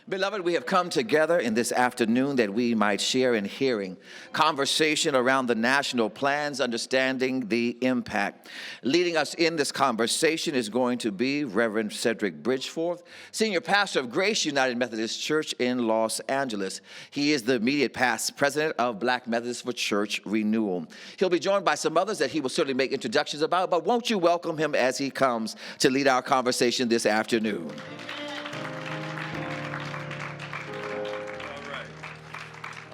Beloved, we have come together in this afternoon that we might share in hearing conversation around the national plans, understanding the impact. Leading us in this conversation is going to be Reverend Cedric Bridgeforth, Senior Pastor of Grace United Methodist Church in Los Angeles. He is the immediate past president of Black Methodists for Church Renewal. He'll be joined by some others that he will certainly make introductions about, but won't you welcome him as he comes to lead our conversation this afternoon.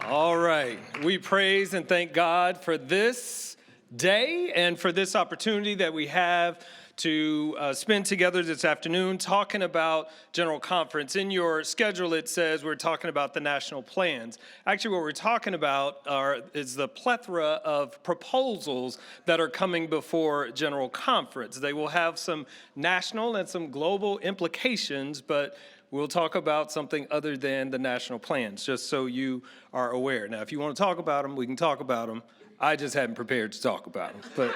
All right. We praise and thank God for this day and for this opportunity that we have to spend together this afternoon talking about General Conference. In your schedule, it says we're talking about the national plans. Actually, what we're talking about is the plethora of proposals that are coming before General Conference. They will have some national and some global implications, but we'll talk about something other than the national plans, just so you are aware. Now, if you want to talk about them, we can talk about them. I just hadn't prepared to talk about them.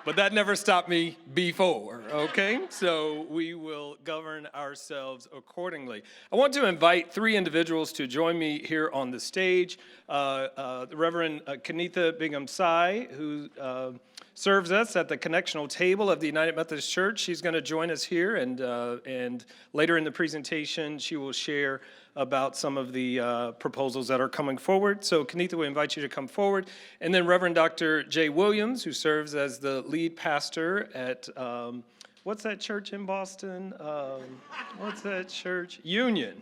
But that never stopped me before, okay? So we will govern ourselves accordingly. I want to invite three individuals to join me here on the stage. The Reverend Kenitha Bingham-Sai, who serves us at the connectional table of the United Methodist Church. She's going to join us here, and later in the presentation, she will share about some of the proposals that are coming forward. So, Kenitha, we invite you to come forward. And then Reverend Dr. Jay Williams, who serves as the lead pastor at, what's that church in Boston? What's that church? Union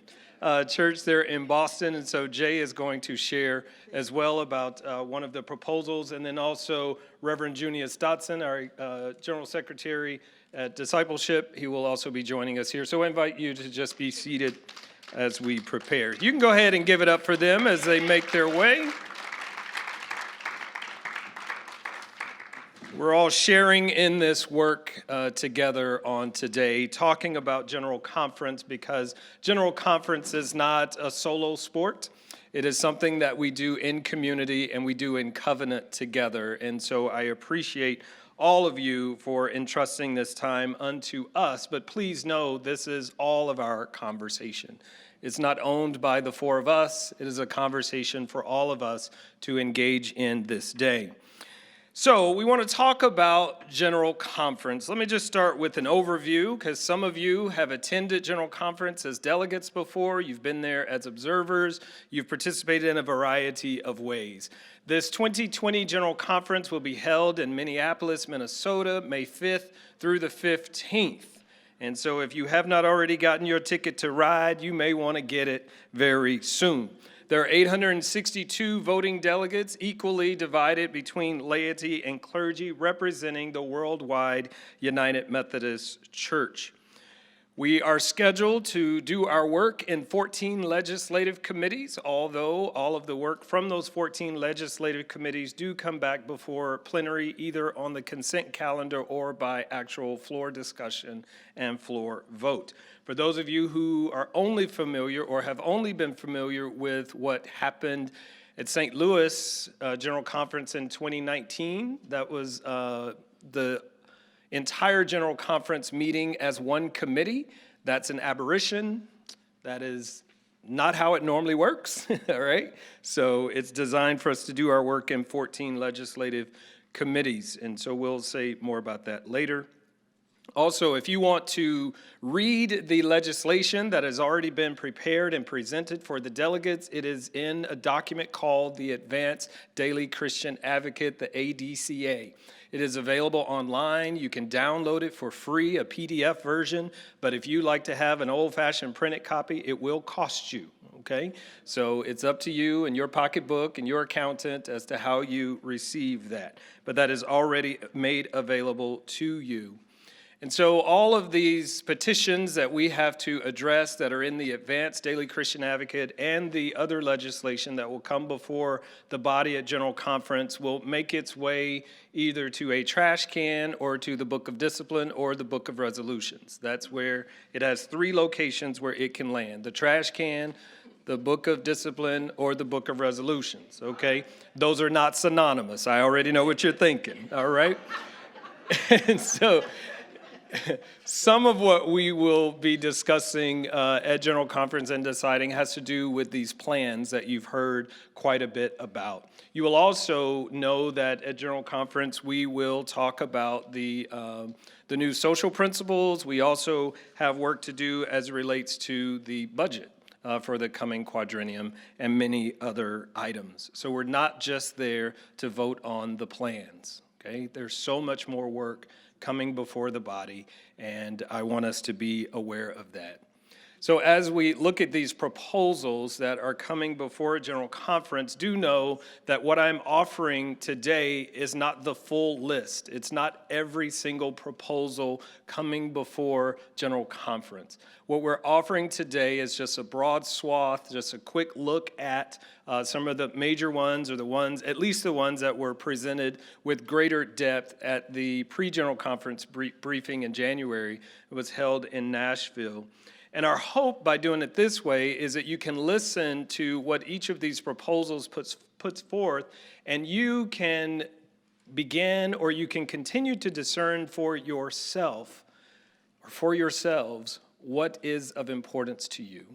Church there in Boston. And so Jay is going to share as well about one of the proposals. And then also Reverend Junius Dotson, our General Secretary at Discipleship. He will also be joining us here. So I invite you to just be seated as we prepare. You can go ahead and give it up for them as they make their way. We're all sharing in this work together on today, talking about General Conference, because General Conference is not a solo sport. It is something that we do in community and we do in covenant together. And so I appreciate all of you for entrusting this time unto us. But please know this is all of our conversation. It's not owned by the four of us. It is a conversation for all of us to engage in this day. So we want to talk about General Conference. Let me just start with an overview, because some of you have attended General Conference as delegates before. You've been there as observers. You've participated in a variety of ways. This 2020 General Conference will be held in Minneapolis, Minnesota, May 5th through the 15th. And so if you have not already gotten your ticket to ride, you may want to get it very soon. There are 862 voting delegates, equally divided between laity and clergy, representing the worldwide United Methodist Church. We are scheduled to do our work in 14 legislative committees, although all of the work from those 14 legislative committees do come back before plenary, either on the consent calendar or by actual floor discussion and floor vote. For those of you who are only familiar or have only been familiar with what happened at St. Louis General Conference in 2019, that was the entire General Conference meeting as one committee. That's an aberration. That is not how it normally works, all right? So it's designed for us to do our work in 14 legislative committees, and so we'll say more about that later. Also, if you want to read the legislation that has already been prepared and presented for the delegates, it is in a document called the Advanced Daily Christian Advocate, the ADCA. It is available online. You can download it for free, a PDF version, but if you like to have an old-fashioned printed copy, it will cost you, okay? So it's up to you and your pocketbook and your accountant as to how you receive that, but that is already made available to you. And so all of these petitions that we have to address that are in the Advanced Daily Christian Advocate and the other legislation that will come before the body at General Conference will make its way either to a trash can or to the Book of Discipline or the Book of Resolutions. That's where it has three locations where it can land: the trash can, the Book of Discipline, or the Book of Resolutions, okay? Those are not synonymous. I already know what you're thinking, all right? And so Some of what we will be discussing at General Conference and deciding has to do with these plans that you've heard quite a bit about. You will also know that at General Conference we will talk about the new social principles. We also have work to do as it relates to the budget for the coming quadrennium and many other items. So we're not just there to vote on the plans, okay? There's so much more work coming before the body, and I want us to be aware of that. So as we look at these proposals that are coming before a General Conference, do know that what I'm offering today is not the full list. It's not every single proposal coming before General Conference. What we're offering today is just a broad swath, just a quick look at some of the major ones, or the ones, at least the ones that were presented with greater depth at the pre-General Conference briefing in January. It was held in Nashville. And our hope by doing it this way is that you can listen to what each of these proposals puts forth, and you can begin, or you can continue to discern for yourself or for yourselves what is of importance to you,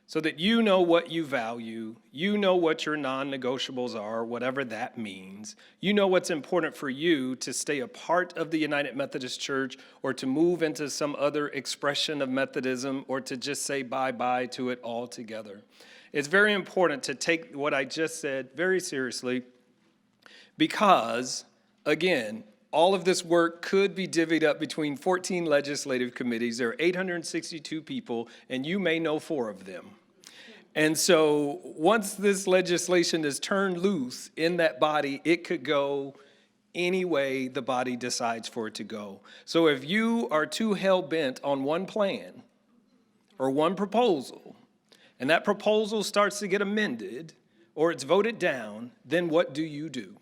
so that you know what you value, you know what your non-negotiables are, whatever that means. You know what's important for you to stay a part of the United Methodist Church, or to move into some other expression of Methodism, or to just say bye-bye to it altogether. It's very important to take what I just said very seriously, because, again, all of this work could be divvied up between 14 legislative committees. There are 862 people, and you may know 4 of them. And so once this legislation is turned loose in that body, it could go any way the body decides for it to go. So if you are too hell-bent on one plan or one proposal, and that proposal starts to get amended or it's voted down, then what do you do?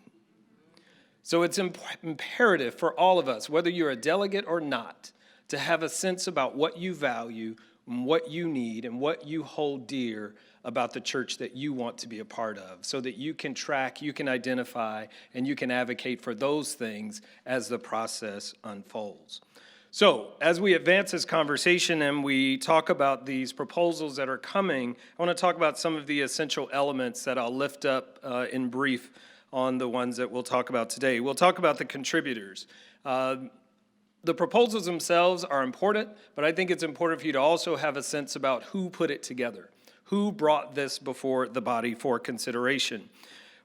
So it's imperative for all of us, whether you're a delegate or not, to have a sense about what you value, and what you need, and what you hold dear about the church that you want to be a part of, so that you can track, you can identify, and you can advocate for those things as the process unfolds. So as we advance this conversation and we talk about these proposals that are coming, I want to talk about some of the essential elements that I'll lift up in brief on the ones that we'll talk about today. We'll talk about the contributors. The proposals themselves are important, but I think it's important for you to also have a sense about who put it together, who brought this before the body for consideration.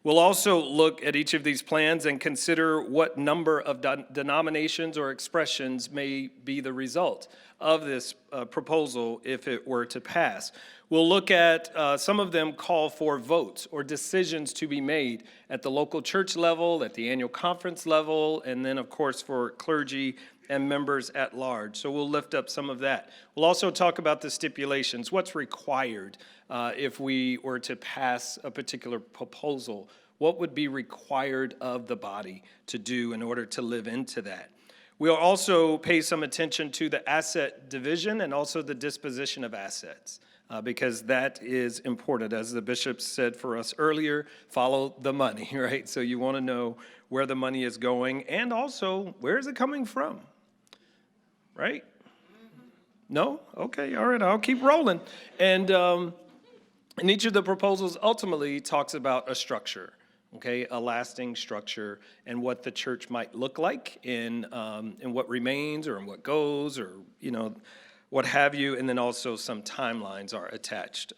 We'll also look at each of these plans and consider what number of denominations or expressions may be the result of this proposal if it were to pass. We'll look at some of them call for votes or decisions to be made at the local church level, at the annual conference level, and then, of course, for clergy and members at large. So we'll lift up some of that. We'll also talk about the stipulations, what's required if we were to pass a particular proposal. What would be required of the body to do in order to live into that? We'll also pay some attention to the asset division and also the disposition of assets, because that is important. As the bishop said for us earlier, follow the money, right? So you want to know where the money is going, and also where is it coming from, right? No? Okay, all right, I'll keep rolling. And each of the proposals ultimately talks about a structure, okay, a lasting structure, and what the church might look like in what remains or in what goes, or, you know, what have you, and then also some timelines are attached,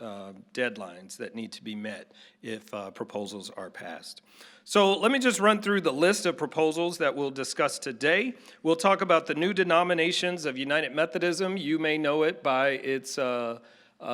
deadlines that need to be met if proposals are passed. So let me just run through the list of proposals that we'll discuss today. We'll talk about the new denominations of United Methodism. You may know it by its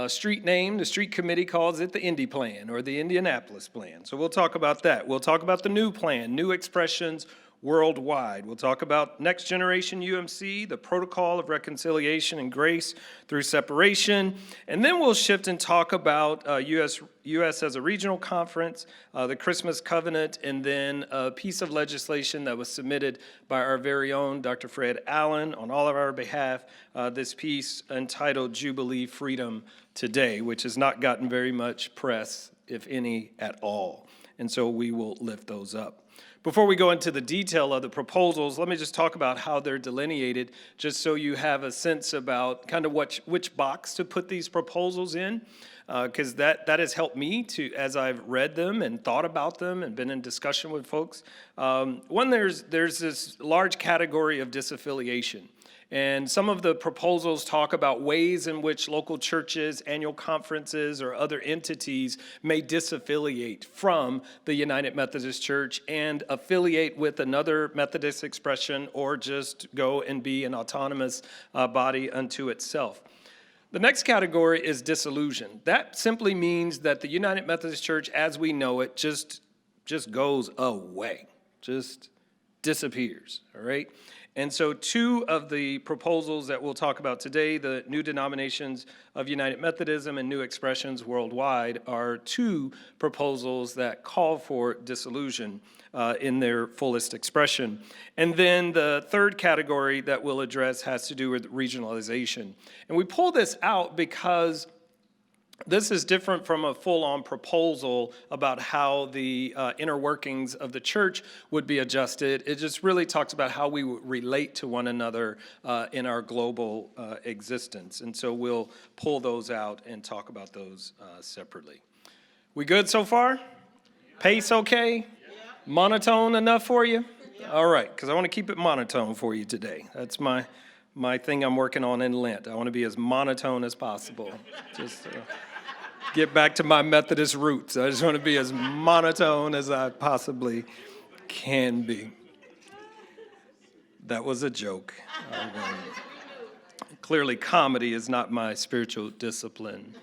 street name. The street committee calls it the Indy Plan or the Indianapolis Plan. So we'll talk about that. We'll talk about the new plan, new expressions worldwide. We'll talk about Next Generation UMC, the protocol of reconciliation and grace through separation. And then we'll shift and talk about U.S. as a regional conference, the Christmas covenant, and then a piece of legislation that was submitted by our very own Dr. Fred Allen on all of our behalf, this piece entitled Jubilee Freedom Today, which has not gotten very much press, if any, at all. And so we will lift those up. Before we go into the detail of the proposals, let me just talk about how they're delineated, just so you have a sense about kind of which box to put these proposals in, because that has helped me to, as I've read them and thought about them and been in discussion with folks. One, there's this large category of disaffiliation. And some of the proposals talk about ways in which local churches, annual conferences, or other entities may disaffiliate from the United Methodist Church and affiliate with another Methodist expression, or just go and be an autonomous body unto itself. The next category is disillusion. That simply means that the United Methodist Church, as we know it, just goes away, just disappears, all right? And so two of the proposals that we'll talk about today, the New Denominations of United Methodism and New Expressions Worldwide, are two proposals that call for dissolution in their fullest expression. And then the third category that we'll address has to do with regionalization. And we pull this out because this is different from a full-on proposal about how the inner workings of the church would be adjusted. It just really talks about how we relate to one another in our global existence. And so we'll pull those out and talk about those separately. We good so far? Pace okay? Monotone enough for you? All right, because I want to keep it monotone for you today. That's my thing I'm working on in Lent. I want to be as monotone as possible. Just get back to my Methodist roots. I just want to be as monotone as I possibly can be. That was a joke. Clearly, comedy is not my spiritual discipline.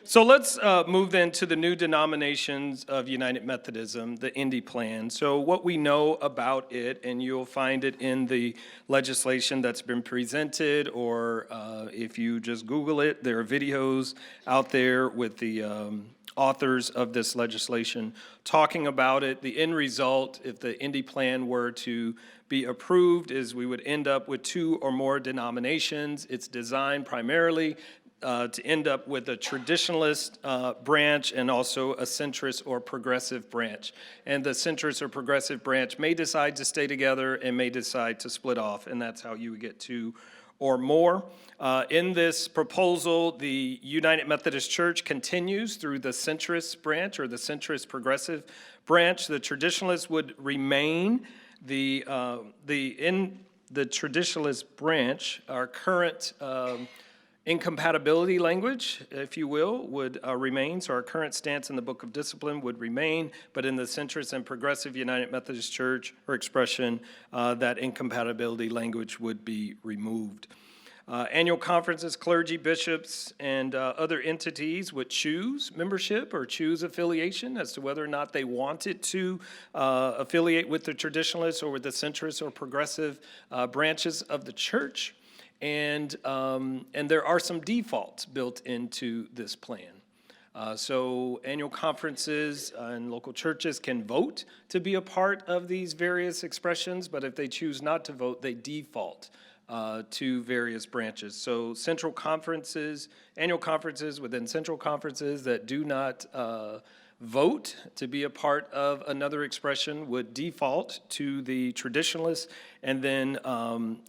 So let's move then to the New Denominations of United Methodism, the Indy Plan. So what we know about it, and you'll find it in the legislation that's been presented, or if you just Google it, there are videos out there with the authors of this legislation talking about it. The end result, if the Indy Plan were to be approved, is we would end up with two or more denominations. It's designed primarily to end up with a traditionalist branch and also a centrist or progressive branch. And the centrist or progressive branch may decide to stay together and may decide to split off, and that's how you would get two or more. In this proposal, the United Methodist Church continues through the centrist branch or the centrist progressive branch. The traditionalists would remain. In the traditionalist branch, our current incompatibility language, if you will, would remain. So our current stance in the Book of Discipline would remain, but in the centrist and progressive United Methodist Church or expression, that incompatibility language would be removed. Annual conferences, clergy, bishops, and other entities would choose membership or choose affiliation as to whether or not they wanted to affiliate with the traditionalists or with the centrist or progressive branches of the church. And there are some defaults built into this plan. So annual conferences and local churches can vote to be a part of these various expressions, but if they choose not to vote, they default to various branches. So central conferences, annual conferences within central conferences that do not vote to be a part of another expression would default to the traditionalists, and then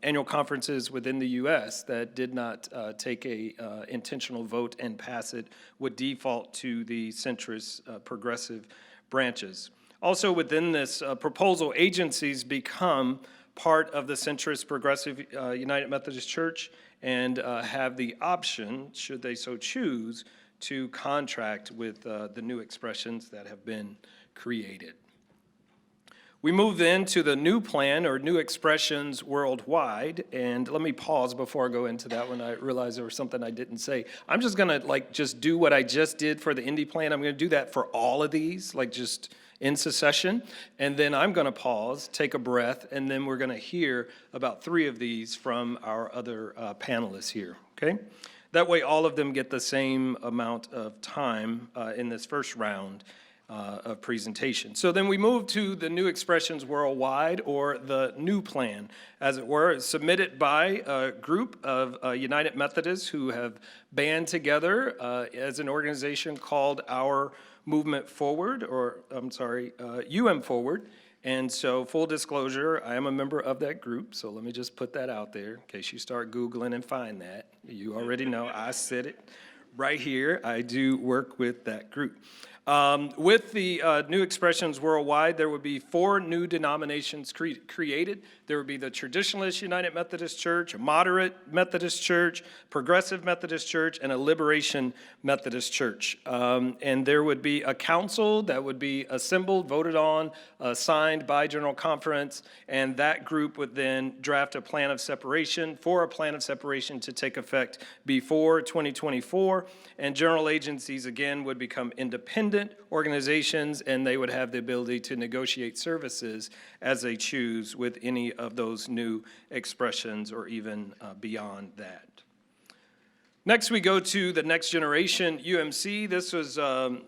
annual conferences within the U.S. that did not take a intentional vote and pass it would default to the centrist progressive branches. Also within this proposal, agencies become part of the centrist progressive United Methodist Church and have the option, should they so choose, to contract with the new expressions that have been created. We move then to the new plan, or New Expressions Worldwide, and let me pause before I go into that one. I realized there was something I didn't say. I'm just gonna just do what I just did for the Indy Plan. I'm gonna do that for all of these, just in succession, and then I'm gonna pause, take a breath, and then we're gonna hear about three of these from our other panelists here, okay? That way, all of them get the same amount of time in this first round of presentation. So then we move to the New Expressions Worldwide, or the new plan, as it were. It's submitted by a group of United Methodists who have band together as an organization called Our Movement Forward, UM Forward. And so, full disclosure, I am a member of that group, so let me just put that out there in case you start Googling and find that. You already know, I said it right here. I do work with that group. With the New Expressions Worldwide, there would be 4 new denominations created. There would be the Traditionalist United Methodist Church, a Moderate Methodist Church, Progressive Methodist Church, and a Liberation Methodist Church. And there would be a council that would be assembled, voted on, signed by General Conference, and that group would then draft a plan of separation to take effect before 2024. And general agencies, again, would become independent organizations, and they would have the ability to negotiate services as they choose with any of those new expressions or even beyond that. Next, we go to the Next Generation UMC.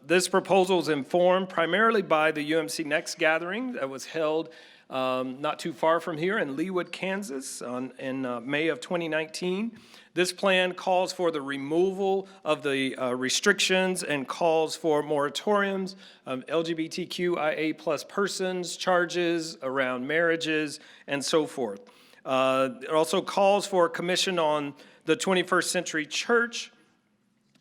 This proposal is informed primarily by the UMC Next gathering that was held not too far from here in Leawood, Kansas in May of 2019. This plan calls for the removal of the restrictions and calls for moratoriums of LGBTQIA plus persons, charges around marriages, and so forth. It also calls for a commission on the 21st Century Church,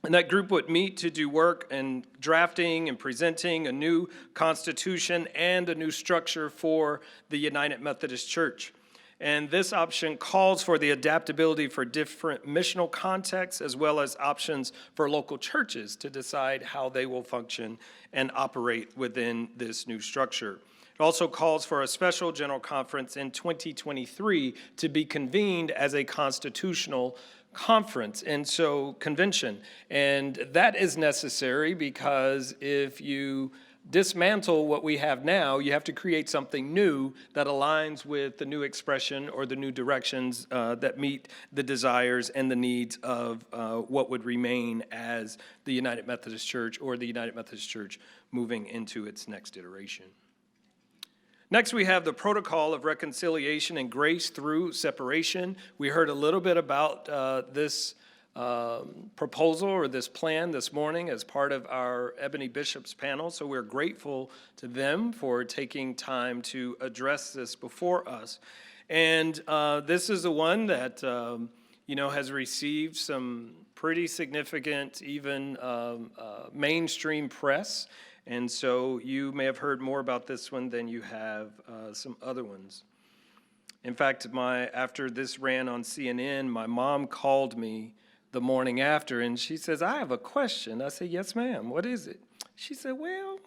and that group would meet to do work in drafting and presenting a new constitution and a new structure for the United Methodist Church. And this option calls for the adaptability for different missional contexts as well as options for local churches to decide how they will function and operate within this new structure. It also calls for a special general conference in 2023 to be convened as a constitutional conference, and so convention. And that is necessary because if you dismantle what we have now, you have to create something new that aligns with the new expression or the new directions that meet the desires and the needs of what would remain as the United Methodist Church or the United Methodist Church moving into its next iteration. Next, we have the protocol of reconciliation and grace through separation. We heard a little bit about this proposal or this plan this morning as part of our Ebony Bishops panel, so we're grateful to them for taking time to address this before us. And this is the one that has received some pretty significant, even mainstream press. And so you may have heard more about this one than you have some other ones. In fact, after this ran on CNN, my mom called me the morning after, and she says, "I have a question." I said, "Yes, ma'am. What is it?" She said, "Well,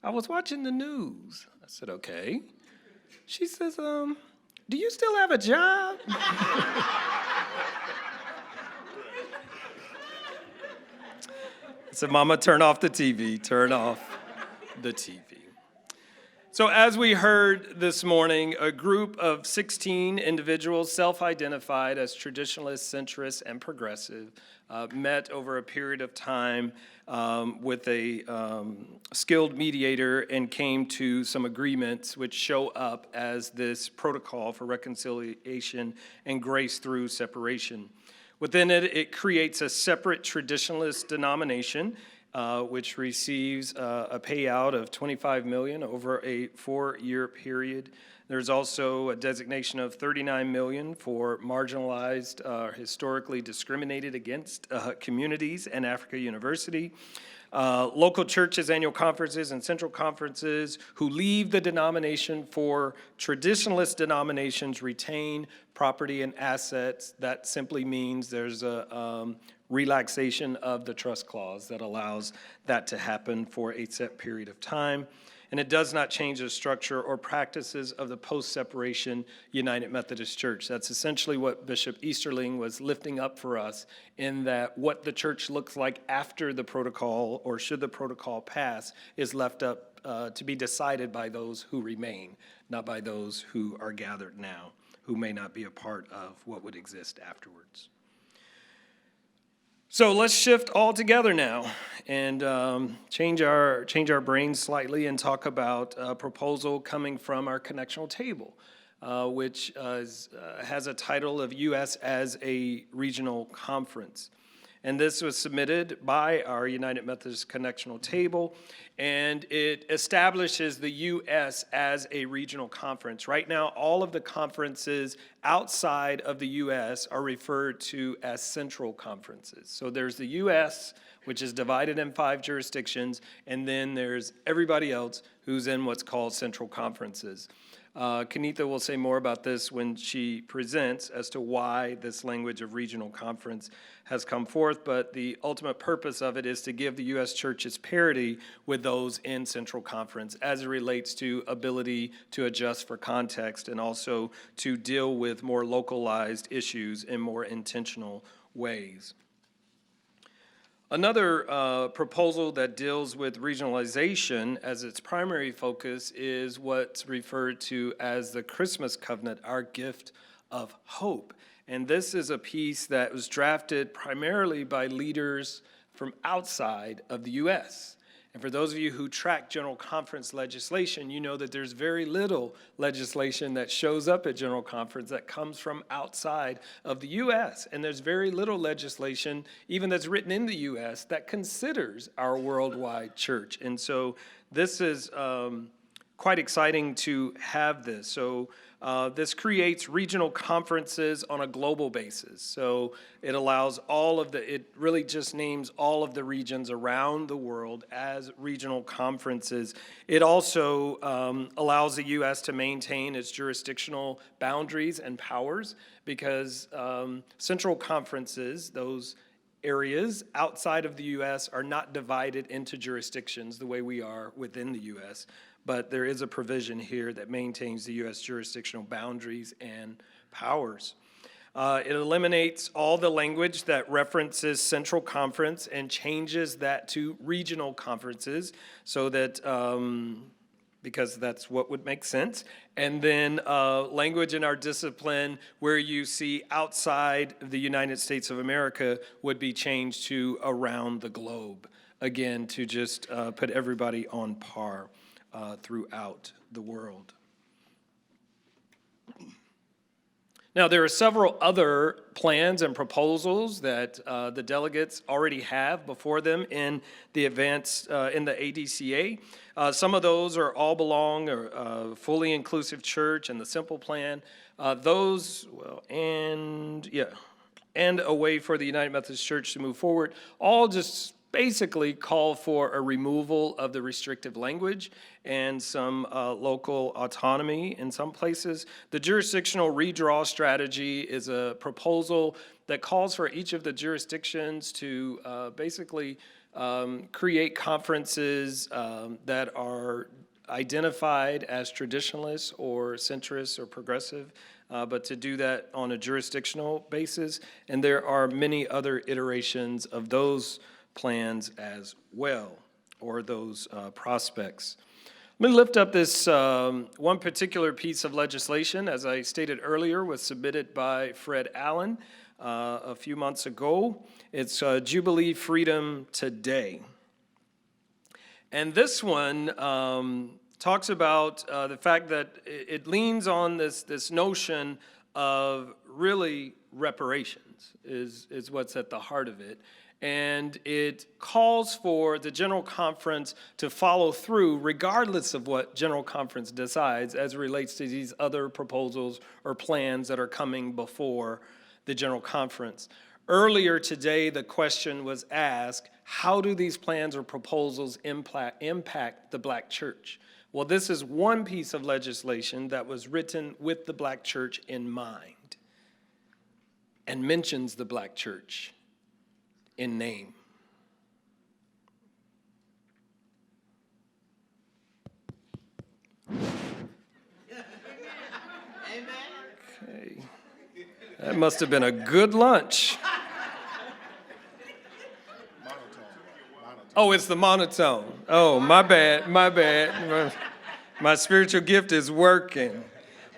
I was watching the news." I said, "Okay." She says, "Do you still have a job?" I said, "Mama, turn off the TV. Turn off the TV." So as we heard this morning, a group of 16 individuals self-identified as traditionalist, centrist, and progressive met over a period of time with a skilled mediator and came to some agreements which show up as this protocol for reconciliation and grace through separation. Within it, it creates a separate traditionalist denomination, which receives a payout of $25 million over a 4-year period. There's also a designation of $39 million for marginalized, historically discriminated against communities and Africa University. Local churches, annual conferences, and central conferences who leave the denomination for traditionalist denominations retain property and assets. That simply means there's a relaxation of the trust clause that allows that to happen for a set period of time. And it does not change the structure or practices of the post-separation United Methodist Church. That's essentially what Bishop Easterling was lifting up for us, in that what the church looks like after the protocol, or should the protocol pass, is left up to be decided by those who remain, not by those who are gathered now, who may not be a part of what would exist afterwards. So let's shift all together now and change our brains slightly and talk about a proposal coming from our connectional table, which has a title of U.S. as a regional conference. And this was submitted by our United Methodist Connectional Table, and it establishes the U.S. as a regional conference. Right now, all of the conferences outside of the U.S. are referred to as central conferences. So there's the U.S., which is divided in 5 jurisdictions, and then there's everybody else who's in what's called central conferences. Kenitha will say more about this when she presents as to why this language of regional conference has come forth, but the ultimate purpose of it is to give the U.S. churches parity with those in central conference as it relates to ability to adjust for context and also to deal with more localized issues in more intentional ways. Another proposal that deals with regionalization as its primary focus is what's referred to as the Christmas Covenant, our gift of hope. And this is a piece that was drafted primarily by leaders from outside of the U.S. And for those of you who track General Conference legislation, you know that there's very little legislation that shows up at General Conference that comes from outside of the U.S. And there's very little legislation, even that's written in the U.S., that considers our worldwide church. And so this is quite exciting to have this. So this creates regional conferences on a global basis. So it allows it really just names all of the regions around the world as regional conferences. It also allows the U.S. to maintain its jurisdictional boundaries and powers because central conferences, those areas outside of the U.S. are not divided into jurisdictions the way we are within the U.S., but there is a provision here that maintains the U.S. jurisdictional boundaries and powers. It eliminates all the language that references central conference and changes that to regional conferences so that, because that's what would make sense. And then language in our discipline where you see outside the United States of America would be changed to around the globe. Again, to just put everybody on par throughout the world. Now, there are several other plans and proposals that the delegates already have before them in the in the ADCA. Some of those are all belong or fully inclusive church and the simple plan. And a way for the United Methodist Church to move forward, all just basically call for a removal of the restrictive language and some local autonomy in some places. The jurisdictional redraw strategy is a proposal that calls for each of the jurisdictions to basically create conferences that are identified as traditionalists or centrists or progressive, but to do that on a jurisdictional basis. And there are many other iterations of those plans as well, or those prospects. Let me lift up this one particular piece of legislation, as I stated earlier, was submitted by Fred Allen a few months ago. It's Jubilee Freedom Today. And this one talks about the fact that it leans on this notion of really reparations is what's at the heart of it. And it calls for the General Conference to follow through regardless of what General Conference decides as it relates to these other proposals or plans that are coming before the General Conference. Earlier today, the question was asked, how do these plans or proposals impact the Black church? Well, this is one piece of legislation that was written with the Black church in mind and mentions the Black church in name. Okay. That must have been a good lunch. Oh, it's the monotone. Oh, my bad. My spiritual gift is working.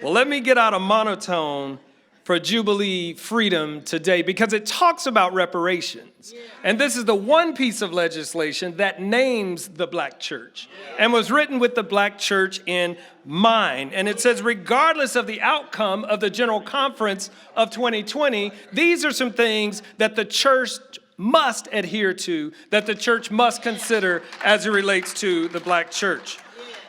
Well, let me get out a monotone for Jubilee Freedom Today, because it talks about reparations. And this is the one piece of legislation that names the Black church and was written with the Black church in mind. And it says, regardless of the outcome of the General Conference of 2020, these are some things that the church must adhere to, that the church must consider as it relates to the black church.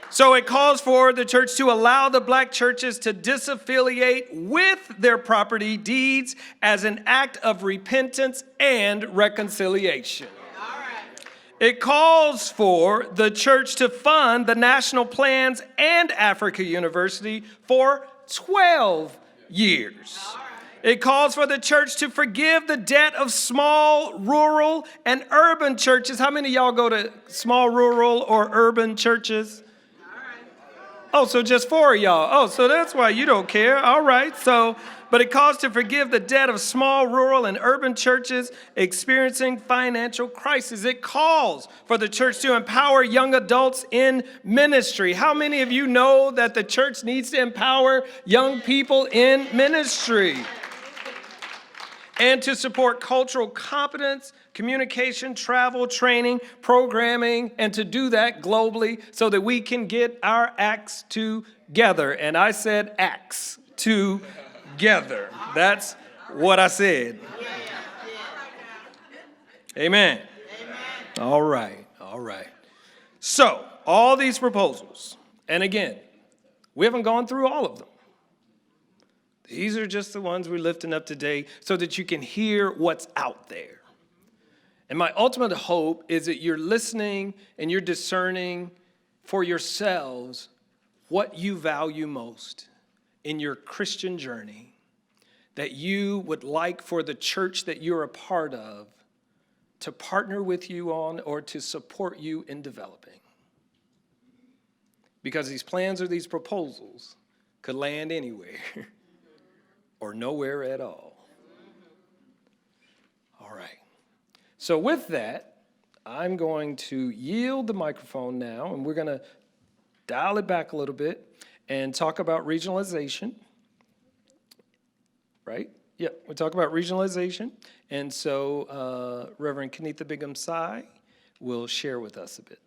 So it calls for the church to allow the black churches to disaffiliate with their property deeds as an act of repentance and reconciliation. It calls for the church to fund the national plans and Africa University for 12 years. It calls for the church to forgive the debt of small, rural, and urban churches. How many of y'all go to small, rural, or urban churches? Oh, so just 4 of y'all. Oh, so that's why you don't care. All right. But it calls to forgive the debt of small, rural, and urban churches experiencing financial crisis. It calls for the church to empower young adults in ministry. How many of you know that the church needs to empower young people in ministry? And to support cultural competence, communication, travel, training, programming, and to do that globally so that we can get our acts together. And I said acts together. That's what I said. Amen. All right. So, all these proposals, and again, we haven't gone through all of them. These are just the ones we're lifting up today so that you can hear what's out there. And my ultimate hope is that you're listening and you're discerning for yourselves what you value most in your Christian journey, that you would like for the church that you're a part of to partner with you on or to support you in developing. Because these plans or these proposals could land anywhere. Or nowhere at all. All right. So with that, I'm going to yield the microphone now, and we're going to dial it back a little bit and talk about regionalization. Right? Yeah, we'll talk about regionalization. And so Reverend Kenitha Bigum-Sai will share with us a bit.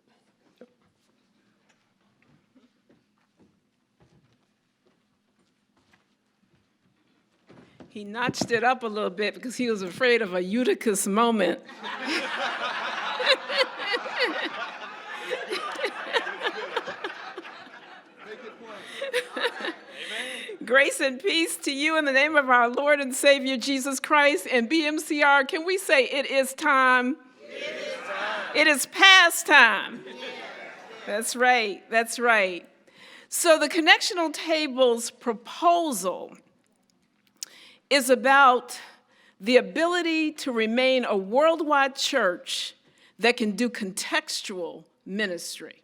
He notched it up a little bit because he was afraid of a Eutychus moment. Grace and peace to you in the name of our Lord and Savior Jesus Christ and BMCR. Can we say it is time? It is time. It is past time. That's right. So the connectional table's proposal is about the ability to remain a worldwide church that can do contextual ministry.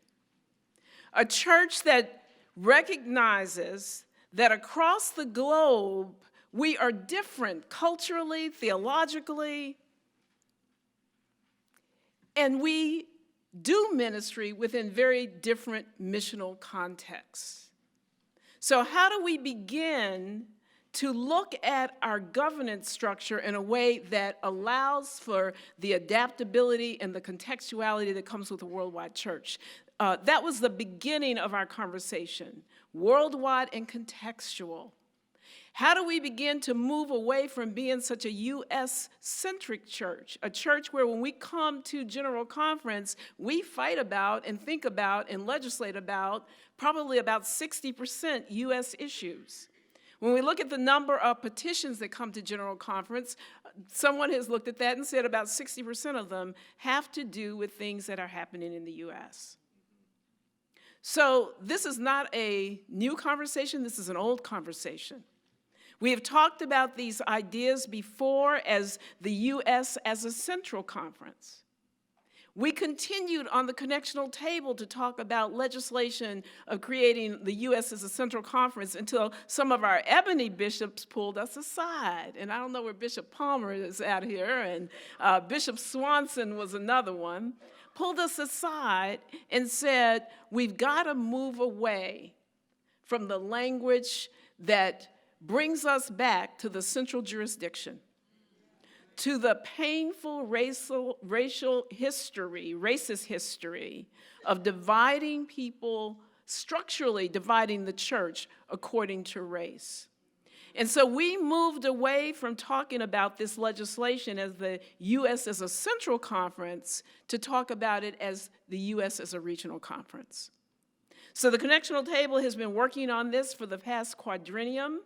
A church that recognizes that across the globe, we are different culturally, theologically, and we do ministry within very different missional contexts. So how do we begin to look at our governance structure in a way that allows for the adaptability and the contextuality that comes with a worldwide church? That was the beginning of our conversation, worldwide and contextual. How do we begin to move away from being such a U.S.-centric church, a church where when we come to General Conference, we fight about and think about and legislate about probably about 60% U.S. issues? When we look at the number of petitions that come to General Conference, someone has looked at that and said about 60% of them have to do with things that are happening in the U.S. So this is not a new conversation, this is an old conversation. We have talked about these ideas before as the U.S. as a central conference. We continued on the connectional table to talk about legislation of creating the U.S. as a central conference until some of our ebony bishops pulled us aside. And I don't know where Bishop Palmer is out here, and Bishop Swanson was another one, pulled us aside and said, we've got to move away from the language that brings us back to the central jurisdiction, to the painful racist history of dividing people, structurally dividing the church according to race. And so we moved away from talking about this legislation as the U.S. as a central conference to talk about it as the U.S. as a regional conference. So the Connectional Table has been working on this for the past quadrennium.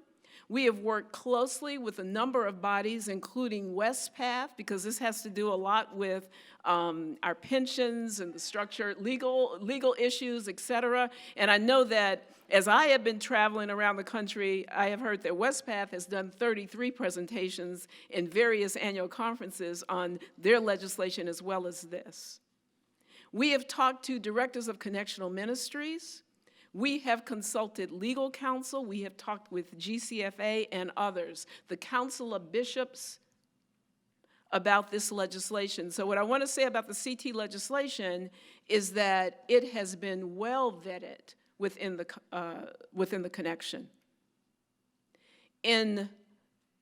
We have worked closely with a number of bodies, including WestPath, because this has to do a lot with our pensions and the structure, legal issues, et cetera. And I know that as I have been traveling around the country, I have heard that WestPath has done 33 presentations in various annual conferences on their legislation as well as this. We have talked to directors of connectional ministries. We have consulted legal counsel. We have talked with GCFA and others, the Council of Bishops, about this legislation. So what I want to say about the CT legislation is that it has been well vetted within the connection. In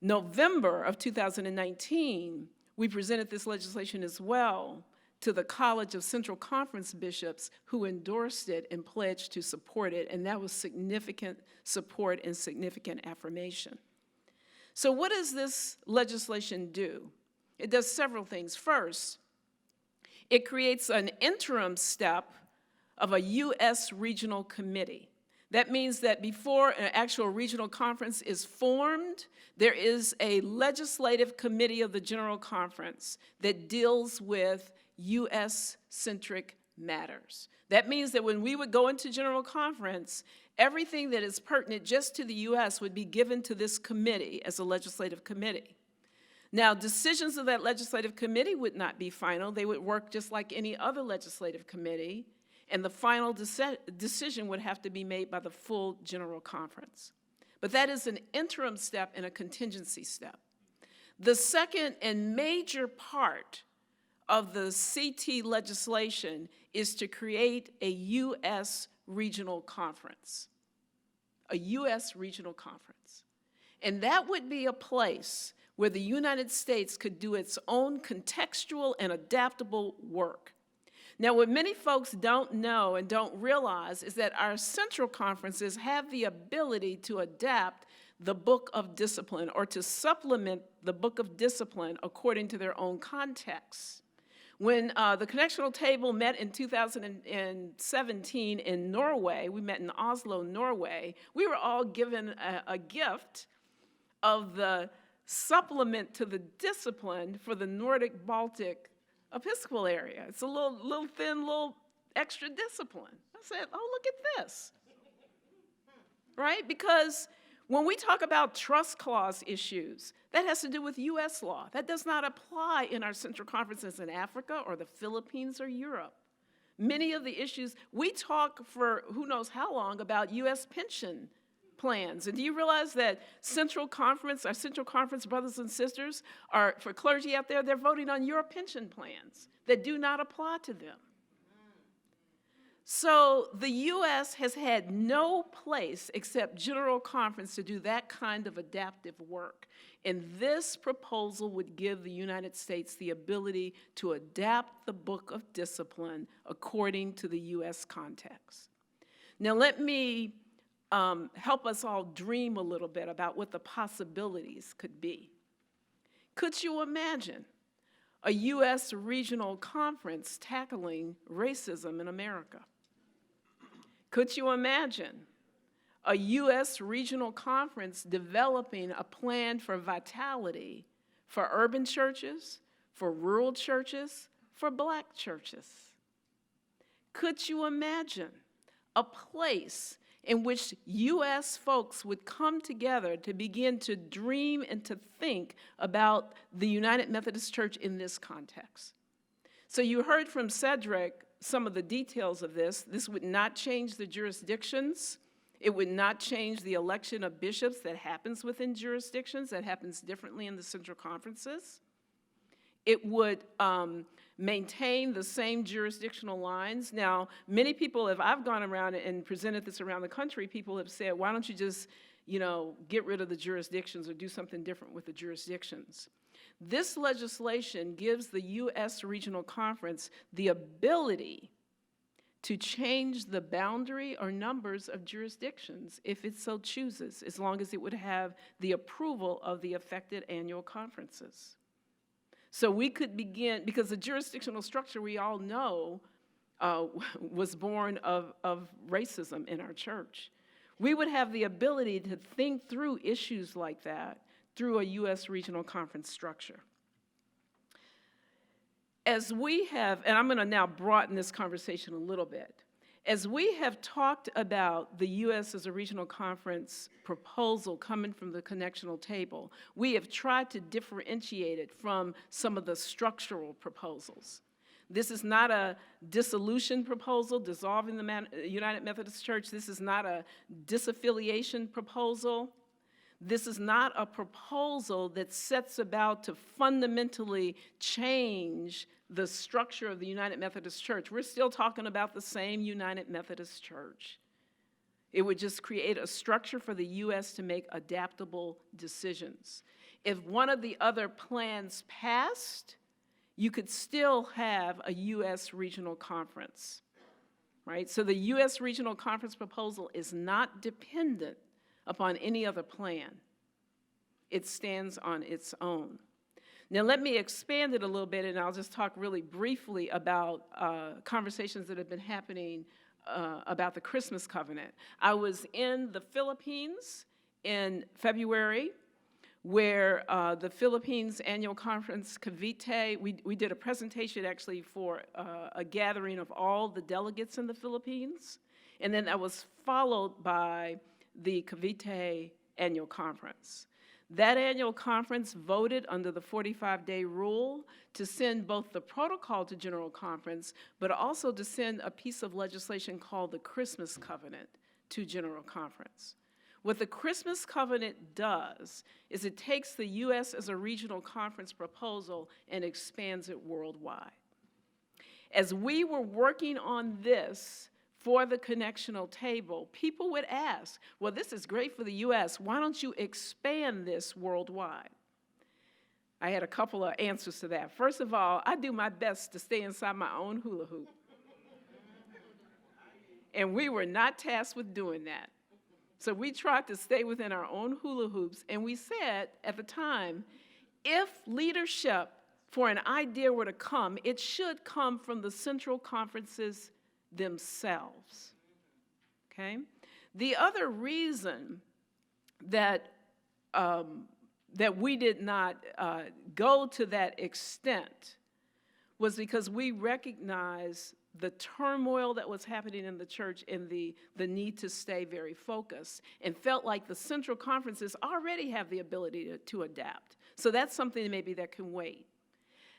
November of 2019, we presented this legislation as well to the College of Central Conference Bishops, who endorsed it and pledged to support it, and that was significant support and significant affirmation. So what does this legislation do? It does several things. First, it creates an interim step of a U.S. regional committee. That means that before an actual regional conference is formed, there is a legislative committee of the General Conference that deals with U.S.-centric matters. That means that when we would go into General Conference, everything that is pertinent just to the U.S. would be given to this committee as a legislative committee. Now, decisions of that legislative committee would not be final. They would work just like any other legislative committee, and the final decision would have to be made by the full General Conference. But that is an interim step and a contingency step. The second and major part of the CT legislation is to create a U.S. regional conference, a U.S. regional conference. And that would be a place where the United States could do its own contextual and adaptable work. Now, what many folks don't know and don't realize is that our central conferences have the ability to adapt the book of discipline or to supplement the book of discipline according to their own context. When the Connectional Table met in 2017 in Norway, we met in Oslo, Norway, we were all given a gift of the supplement to the discipline for the Nordic-Baltic Episcopal area. It's a little thin, little extra discipline. I said, oh, look at this, right? Because when we talk about trust clause issues, that has to do with U.S. law. That does not apply in our central conferences in Africa or the Philippines or Europe. Many of the issues, we talk for who knows how long about U.S. pension plans. And do you realize that our central conference brothers and sisters are, for clergy out there, they're voting on your pension plans that do not apply to them. So the U.S. has had no place except General Conference to do that kind of adaptive work. And this proposal would give the United States the ability to adapt the book of discipline according to the U.S. context. Now let me help us all dream a little bit about what the possibilities could be. Could you imagine a U.S. regional conference tackling racism in America? Could you imagine a U.S. regional conference developing a plan for vitality for urban churches, for rural churches, for Black churches? Could you imagine a place in which U.S. folks would come together to begin to dream and to think about the United Methodist Church in this context? So you heard from Cedric some of the details of this. This would not change the jurisdictions. It would not change the election of bishops that happens within jurisdictions, that happens differently in the central conferences. It would maintain the same jurisdictional lines. Now, many people, if I've gone around and presented this around the country, people have said, why don't you just, get rid of the jurisdictions or do something different with the jurisdictions? This legislation gives the U.S. Regional Conference the ability to change the boundary or numbers of jurisdictions if it so chooses, as long as it would have the approval of the affected annual conferences. So we could begin, because the jurisdictional structure we all know was born of racism in our church. We would have the ability to think through issues like that through a U.S. regional conference structure. As we have, and I'm going to now broaden this conversation a little bit, as we have talked about the U.S. as a regional conference proposal coming from the connectional table, we have tried to differentiate it from some of the structural proposals. This is not a dissolution proposal, dissolving the United Methodist Church. This is not a disaffiliation proposal. This is not a proposal that sets about to fundamentally change the structure of the United Methodist Church. We're still talking about the same United Methodist Church. It would just create a structure for the U.S. to make adaptable decisions. If one of the other plans passed, you could still have a U.S. regional conference, right? So the U.S. regional conference proposal is not dependent upon any other plan. It stands on its own. Now let me expand it a little bit, and I'll just talk really briefly about conversations that have been happening about the Christmas covenant. I was in the Philippines in February, where the Philippines annual conference, Cavite, we did a presentation actually for a gathering of all the delegates in the Philippines, and then that was followed by the Cavite annual conference. That annual conference voted under the 45-day rule to send both the protocol to General Conference, but also to send a piece of legislation called the Christmas Covenant to General Conference. What the Christmas Covenant does is it takes the U.S. as a regional conference proposal and expands it worldwide. As we were working on this for the connectional table, people would ask, well, this is great for the U.S. Why don't you expand this worldwide? I had a couple of answers to that. First of all, I do my best to stay inside my own hula hoop. And we were not tasked with doing that. So we tried to stay within our own hula hoops, and we said at the time, if leadership for an idea were to come, it should come from the central conferences themselves, okay? The other reason that, that we did not go to that extent was because we recognize the turmoil that was happening in the church and the need to stay very focused, and felt like the central conferences already have the ability to adapt. So that's something maybe that can wait.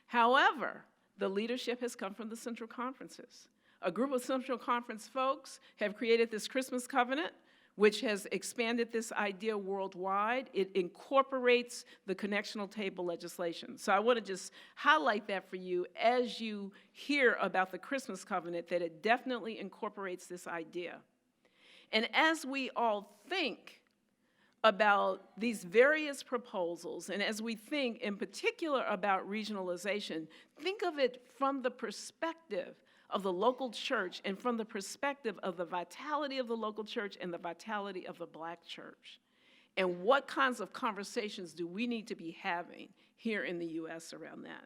However, the leadership has come from the central conferences. A group of Central Conference folks have created this Christmas covenant, which has expanded this idea worldwide. It incorporates the connectional table legislation. So I want to just highlight that for you as you hear about the Christmas covenant, that it definitely incorporates this idea. And as we all think about these various proposals, and as we think in particular about regionalization, think of it from the perspective of the local church and from the perspective of the vitality of the local church and the vitality of the Black church. And what kinds of conversations do we need to be having here in the U.S. around that?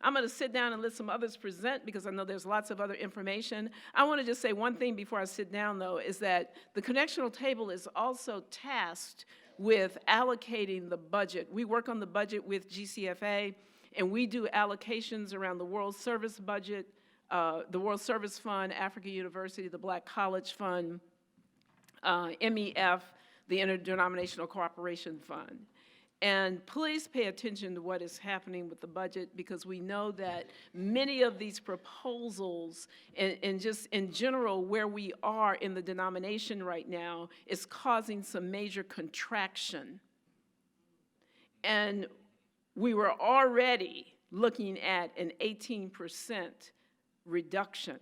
I'm going to sit down and let some others present because I know there's lots of other information. I want to just say one thing before I sit down, though, is that the connectional table is also tasked with allocating the budget. We work on the budget with GCFA, and we do allocations around the World Service budget, the World Service Fund, Africa University, the Black College Fund, MEF, the Interdenominational Cooperation Fund. And please pay attention to what is happening with the budget, because we know that many of these proposals and just in general where we are in the denomination right now is causing some major contraction. And we were already looking at an 18% reduction.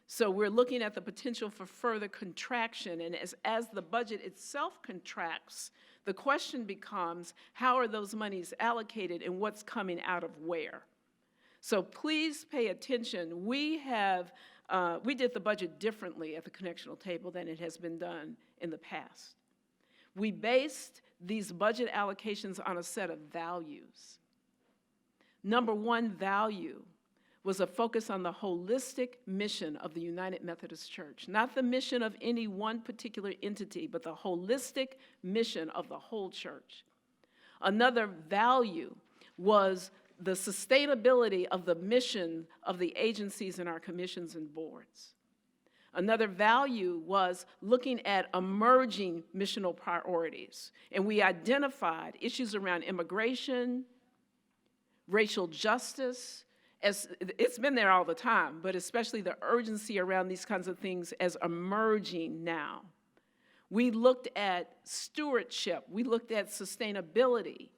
So we're looking at the potential for further contraction, and as the budget itself contracts, the question becomes, how are those monies allocated and what's coming out of where? So please pay attention. We have we did the budget differently at the connectional table than it has been done in the past. We based these budget allocations on a set of values. Number one value was a focus on the holistic mission of the United Methodist Church, not the mission of any one particular entity, but the holistic mission of the whole church. Another value was the sustainability of the mission of the agencies in our commissions and boards. Another value was looking at emerging missional priorities, and we identified issues around immigration, racial justice, as it's been there all the time, but especially the urgency around these kinds of things as emerging now. We looked at stewardship, we looked at sustainability,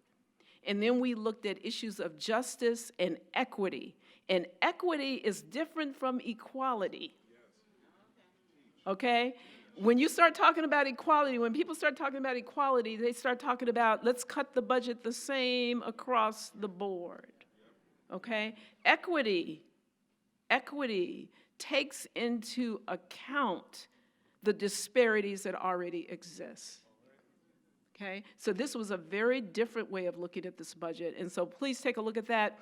and then we looked at issues of justice and equity. And equity is different from equality. Okay? When you start talking about equality, when people start talking about equality, they start talking about let's cut the budget the same across the board. Okay? Equity takes into account the disparities that already exist. Okay, so this was a very different way of looking at this budget, and so please take a look at that.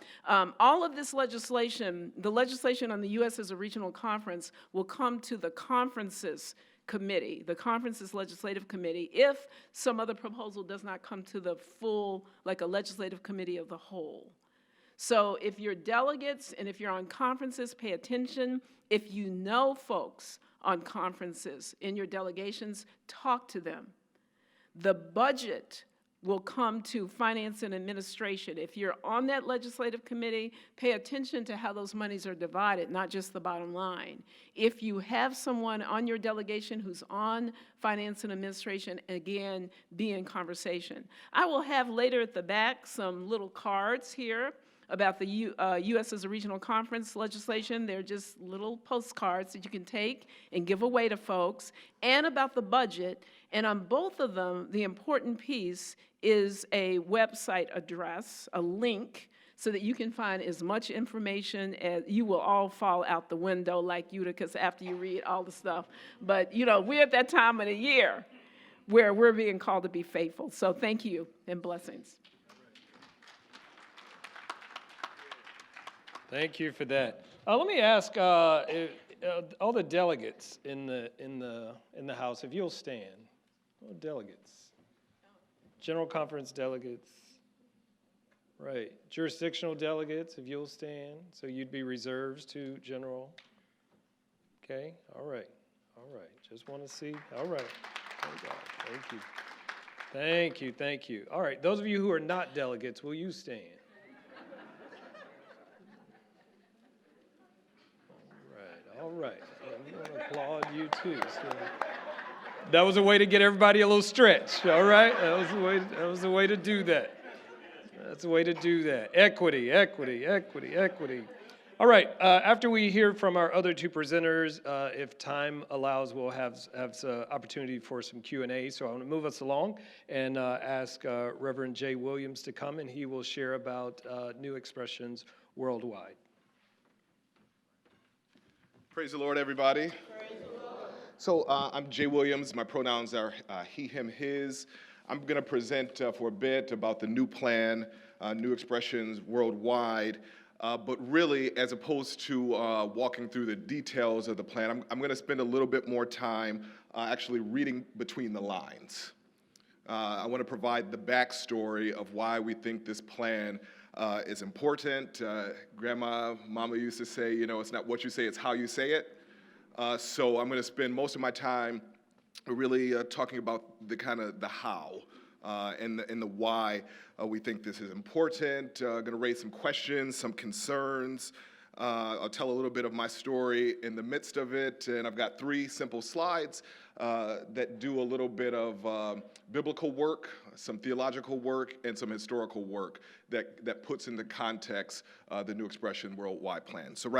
All of this legislation, the legislation on the U.S. as a regional conference, will come to the conferences committee, the conferences legislative committee, if some other proposal does not come to the full, like a legislative committee of the whole. So if you're delegates and if you're on conferences, pay attention. If you know folks on conferences in your delegations, talk to them. The budget will come to finance and administration. If you're on that legislative committee, pay attention to how those monies are divided, not just the bottom line. If you have someone on your delegation who's on finance and administration, again, be in conversation. I will have later at the back some little cards here about the U.S. as a regional conference legislation. They're just little postcards that you can take and give away to folks, and about the budget. And on both of them, the important piece is a website address, a link, so that you can find as much information as you will all fall out the window like Eutychus after you read all the stuff. But, you know, we're at that time of the year where we're being called to be faithful. So thank you and blessings. Thank you for that. Let me ask all the delegates in the House, if you'll stand. All delegates, General Conference delegates, right? Jurisdictional delegates, if you'll stand. So you'd be reserves to General. Okay. All right. Just want to see. All right. Thank you. Thank you. Thank you. All right. Those of you who are not delegates, will you stand? All right. I'm going to applaud you too. So that was a way to get everybody a little stretch. All right. That was the way to do that. That's the way to do that. Equity. All right. After we hear from our other two presenters, if time allows, we'll have opportunity for some Q&A. So I want to move us along and ask Reverend Jay Williams to come, and he will share about New Expressions Worldwide. Praise the Lord, everybody. Praise the Lord. So I'm Jay Williams. My pronouns are he, him, his. I'm going to present for a bit about the new plan, New Expressions Worldwide. But really, as opposed to walking through the details of the plan, I'm going to spend a little bit more time actually reading between the lines. I want to provide the backstory of why we think this plan is important. Mama used to say, you know, it's not what you say, it's how you say it. So I'm going to spend most of my time really talking about the kind of the how and the why we think this is important. Going to raise some questions, some concerns. I'll tell a little bit of my story in the midst of it, and I've got 3 simple slides that do a little bit of biblical work, some theological work, and some historical work that puts into context the New Expression Worldwide plan. So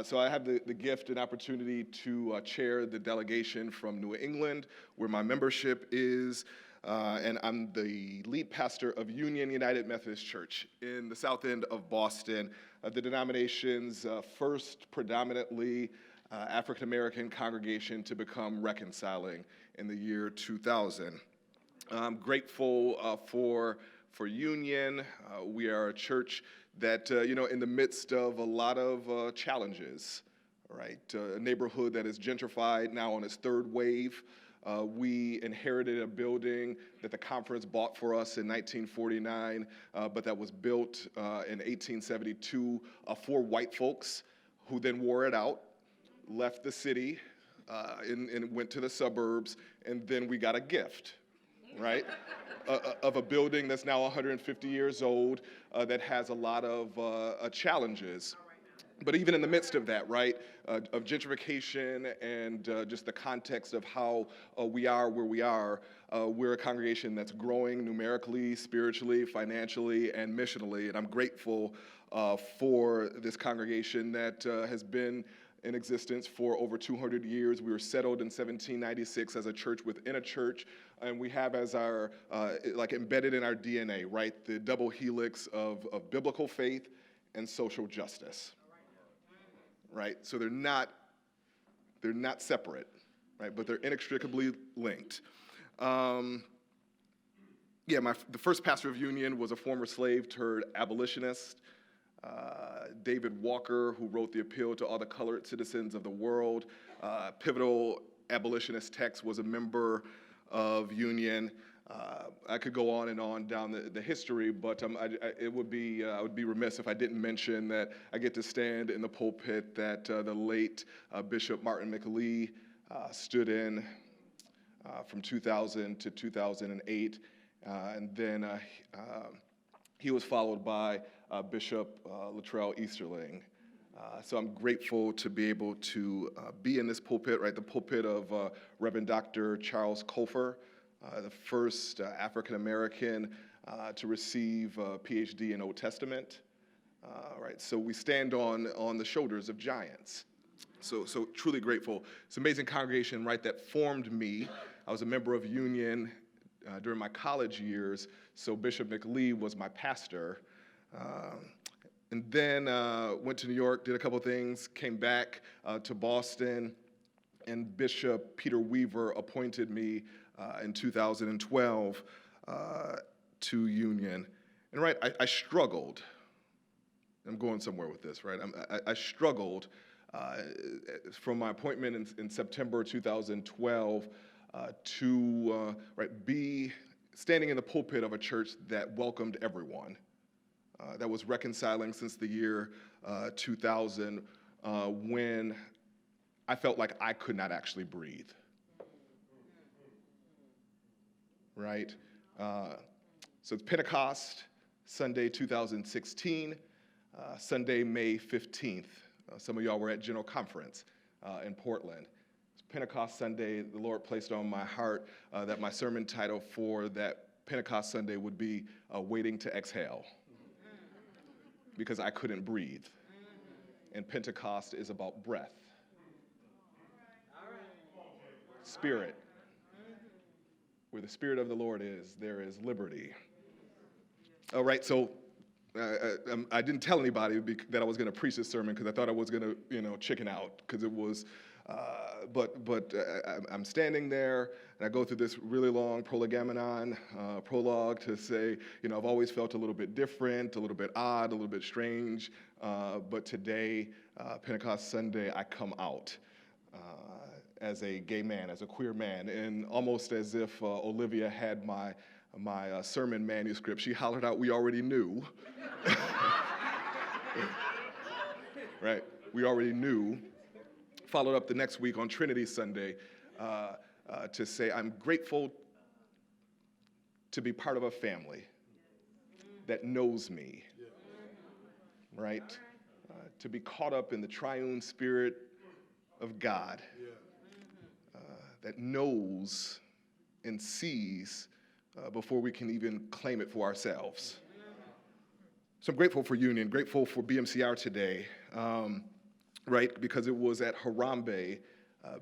so I have the gift and opportunity to chair the delegation from New England, where my membership is, and I'm the lead pastor of Union United Methodist Church in the south end of Boston. The denomination's first predominantly African American congregation to become reconciling in the year 2000. I'm grateful for Union. We are a church that, in the midst of a lot of challenges, right? A neighborhood that is gentrified now on its third wave. We inherited a building that the conference bought for us in 1949, but that was built in 1872 for white folks who then wore it out, left the city, and went to the suburbs, and then we got a gift, right? Of a building that's now 150 years old, that has a lot of challenges. But even in the midst of that, right, of gentrification and just the context of how we are where we are, we're a congregation that's growing numerically, spiritually, financially, and missionally. And I'm grateful for this congregation that has been in existence for over 200 years. We were settled in 1796 as a church within a church, and we have as our, embedded in our DNA, right, the double helix of biblical faith and social justice. Right? So they're not separate, right? But they're inextricably linked. The first pastor of Union was a former slave-turned abolitionist, David Walker, who wrote the Appeal to All the Colored Citizens of the World. Pivotal abolitionist text, was a member of Union. I could go on and on down the history, but I would be remiss if I didn't mention that I get to stand in the pulpit that the late Bishop Martin McLee stood in from 2000 to 2008, and then he was followed by Bishop Latrell Easterling. So I'm grateful to be able to be in this pulpit, right? The pulpit of Reverend Dr. Charles Colfer, the first African American to receive a PhD in Old Testament, right? So we stand on the shoulders of giants. So truly grateful. It's an amazing congregation, right, that formed me. I was a member of Union during my college years, so Bishop McLee was my pastor. And then went to New York, did a couple things, came back to Boston, and Bishop Peter Weaver appointed me in 2012 to Union. And right, I struggled. I'm going somewhere with this, right? I struggled from my appointment in September 2012 to be standing in the pulpit of a church that welcomed everyone, that was reconciling since the year 2000, when I felt like I could not actually breathe. Right? So it's Pentecost, Sunday 2016, Sunday, May 15th. Some of y'all were at General Conference in Portland. It's Pentecost Sunday. The Lord placed on my heart that my sermon title for that Pentecost Sunday would be Waiting to Exhale, because I couldn't breathe. And Pentecost is about breath, spirit. Where the Spirit of the Lord is, there is liberty. All right, so I didn't tell anybody that I was going to preach this sermon, because I thought I was going to, chicken out, because it was, but I'm standing there, and I go through this really long prologue to say, I've always felt a little bit different, a little bit odd, a little bit strange, but today, Pentecost Sunday, I come out. As a gay man, as a queer man, and almost as if Olivia had my sermon manuscript, she hollered out, "We already knew." Right? We already knew. Followed up the next week on Trinity Sunday to say, I'm grateful to be part of a family that knows me, right? To be caught up in the triune spirit of God. That knows and sees before we can even claim it for ourselves. So I'm grateful for Union, grateful for BMCR today, right? Because it was at Harambe,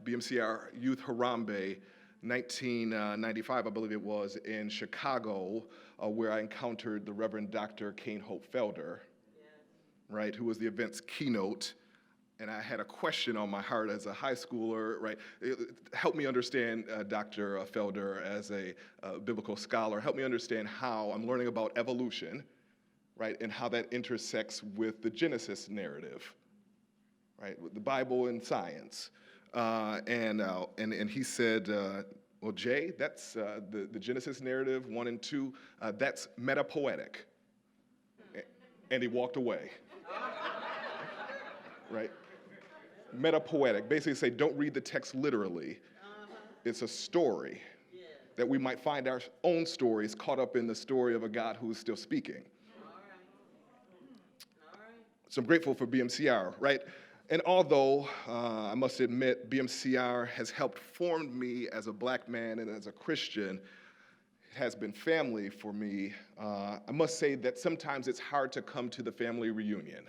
BMCR Youth Harambe, 1995, I believe it was, in Chicago, where I encountered the Reverend Dr. Kane Hope Felder, right, who was the event's keynote. and I had a question on my heart as a high schooler, right? Help me understand, Dr. Felder, as a biblical scholar, help me understand how I'm learning about evolution, right, and how that intersects with the Genesis narrative, right, with the Bible and science. And he said, well, Jay, that's the Genesis narrative 1 and 2, that's metapoetic. And he walked away. Right? Metapoetic, basically say, don't read the text literally. It's a story that we might find our own stories caught up in the story of a God who is still speaking. So I'm grateful for BMCR, right? And although I must admit BMCR has helped form me as a black man and as a Christian, it has been family for me, I must say that sometimes it's hard to come to the family reunion.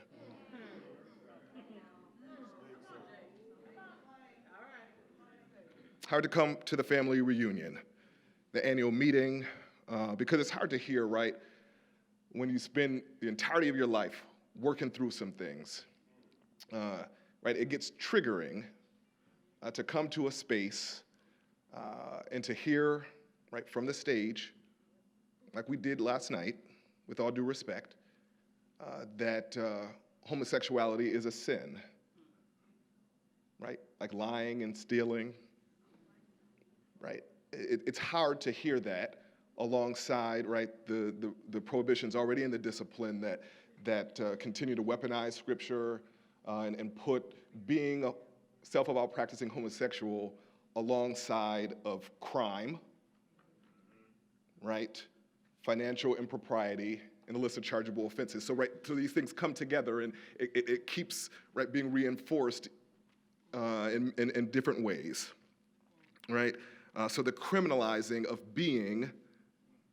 Hard to come to the family reunion, the annual meeting, because it's hard to hear, right, when you spend the entirety of your life working through some things, right? It gets triggering to come to a space and to hear, right, from the stage, like we did last night, with all due respect, that homosexuality is a sin, right? Like lying and stealing. Right? It's hard to hear that alongside, right, the prohibitions already in the discipline that continue to weaponize Scripture and put being a self-avowed practicing homosexual alongside of crime, right, financial impropriety, and a list of chargeable offenses. So, right, so these things come together, and it keeps, right, being reinforced in different ways, right? So the criminalizing of being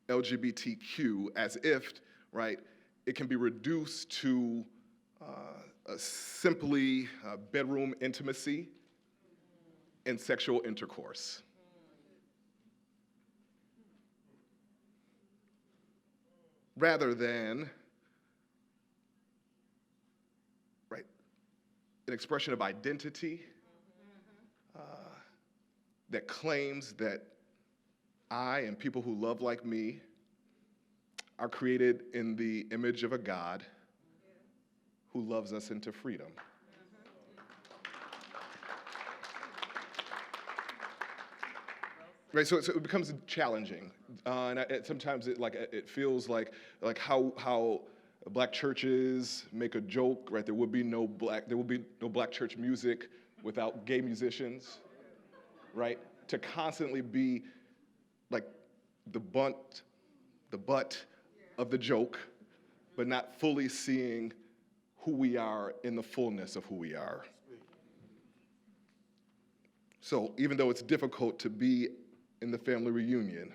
LGBTQ as if, right, it can be reduced to simply bedroom intimacy and sexual intercourse. Rather than, right, an expression of identity that claims that I and people who love like me are created in the image of a God who loves us into freedom. Right, so it becomes challenging, and sometimes it feels like how black churches make a joke. Right, there will be no black church music without gay musicians. Right, to constantly be like the butt of the joke, but not fully seeing who we are in the fullness of who we are. So even though it's difficult to be in the family reunion,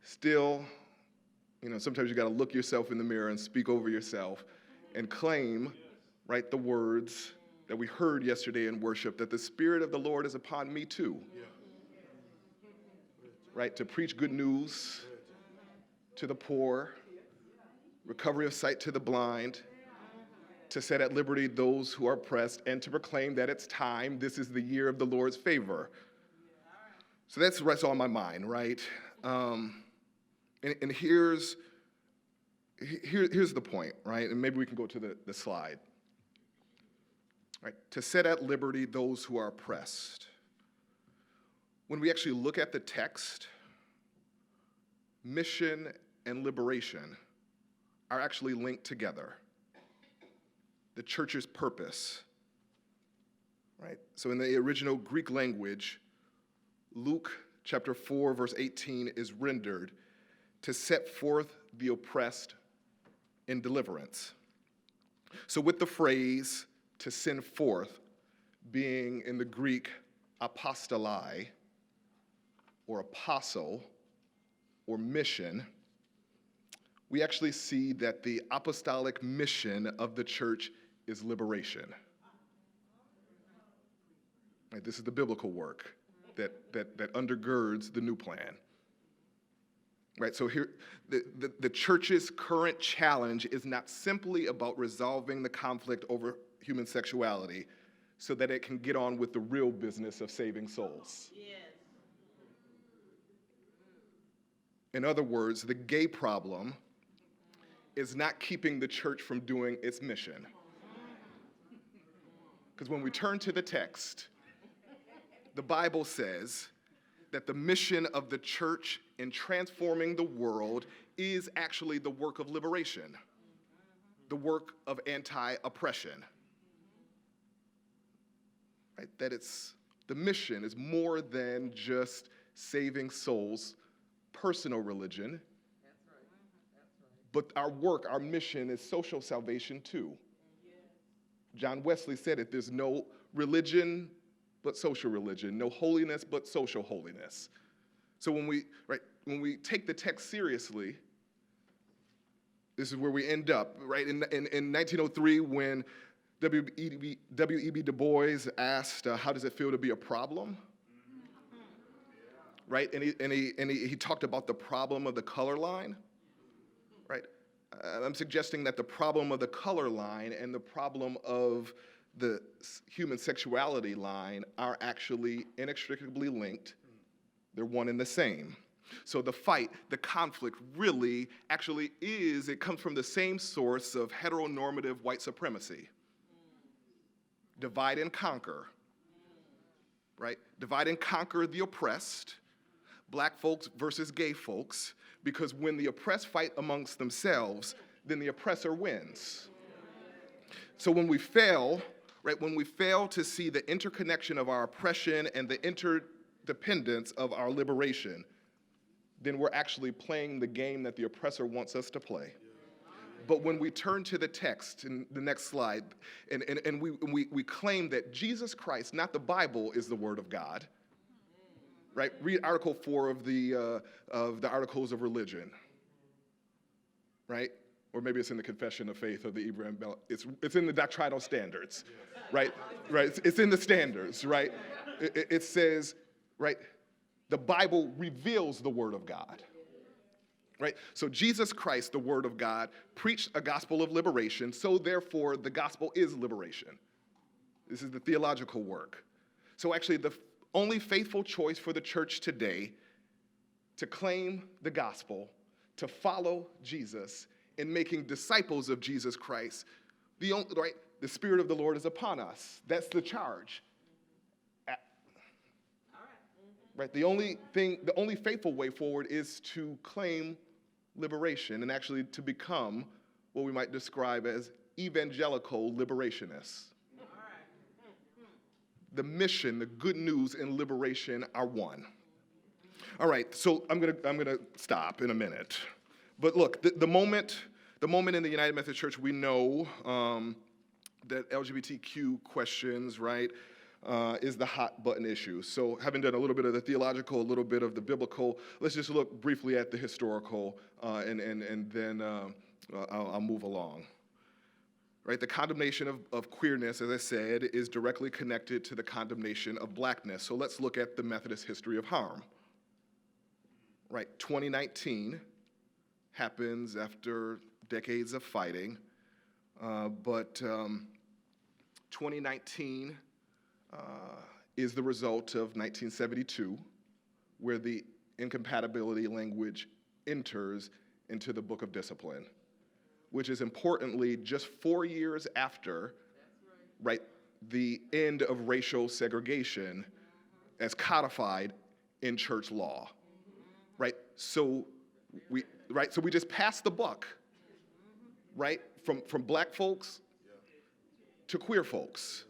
still, sometimes you got to look yourself in the mirror and speak over yourself and claim, right, the words that we heard yesterday in worship, that the Spirit of the Lord is upon me too. Right, to preach good news to the poor, recovery of sight to the blind, to set at liberty those who are oppressed, and to proclaim that it's time, this is the year of the Lord's favor. So that's what's on my mind, right? And here's the point, right? And maybe we can go to the slide. Right, to set at liberty those who are oppressed. When we actually look at the text, mission and liberation are actually linked together. The church's purpose, right? So in the original Greek language, Luke chapter 4, verse 18 is rendered to set forth the oppressed in deliverance. So with the phrase to send forth being in the Greek apostolai, or apostle, or mission, we actually see that the apostolic mission of the church is liberation. Right, this is the biblical work that undergirds the new plan. Right, so here, the church's current challenge is not simply about resolving the conflict over human sexuality so that it can get on with the real business of saving souls. In other words, the gay problem is not keeping the church from doing its mission. Because when we turn to the text, the Bible says that the mission of the church in transforming the world is actually the work of liberation, the work of anti-oppression. Right? That the mission is more than just saving souls, personal religion, but our work, our mission is social salvation too. John Wesley said it, there's no religion but social religion, no holiness but social holiness. So when we take the text seriously, this is where we end up, right? In 1903, when W.E.B. Du Bois asked, how does it feel to be a problem? Right, and he talked about the problem of the color line, right? I'm suggesting that the problem of the color line and the problem of the human sexuality line are actually inextricably linked. They're one and the same. So the fight, the conflict really actually it comes from the same source of heteronormative white supremacy. Divide and conquer, right? Divide and conquer the oppressed, black folks versus gay folks, because when the oppressed fight amongst themselves, then the oppressor wins. So when we fail, right, when we fail to see the interconnection of our oppression and the interdependence of our liberation, then we're actually playing the game that the oppressor wants us to play. But when we turn to the text in the next slide, and we claim that Jesus Christ, not the Bible, is the Word of God, right? Read Article 4 of the Articles of Religion, right? Or maybe it's in the Confession of Faith of the Abraham. It's in the doctrinal standards, right? Right. It's in the standards, right? It says, right? The Bible reveals the Word of God. Right? So Jesus Christ, the Word of God, preached a gospel of liberation, so therefore the gospel is liberation. This is the theological work. So actually the only faithful choice for the church today to claim the gospel, to follow Jesus in making disciples of Jesus Christ, the Spirit of the Lord is upon us. That's the charge. Right? The only faithful way forward is to claim liberation and actually to become what we might describe as evangelical liberationists. The mission, the good news, and liberation are one. All right, so I'm gonna stop in a minute. But look, the moment in the United Methodist Church we know that LGBTQ questions, right, is the hot button issue. So having done a little bit of the theological, a little bit of the biblical, let's just look briefly at the historical, and then I'll move along. Right, the condemnation of queerness, as I said, is directly connected to the condemnation of blackness. So let's look at the Methodist history of harm. Right, 2019 happens after decades of fighting, but 2019 is the result of 1972, where the incompatibility language enters into the Book of Discipline, which is importantly just 4 years after, right, the end of racial segregation as codified in church law, right? So we just passed the buck, right, from black folks to queer folks.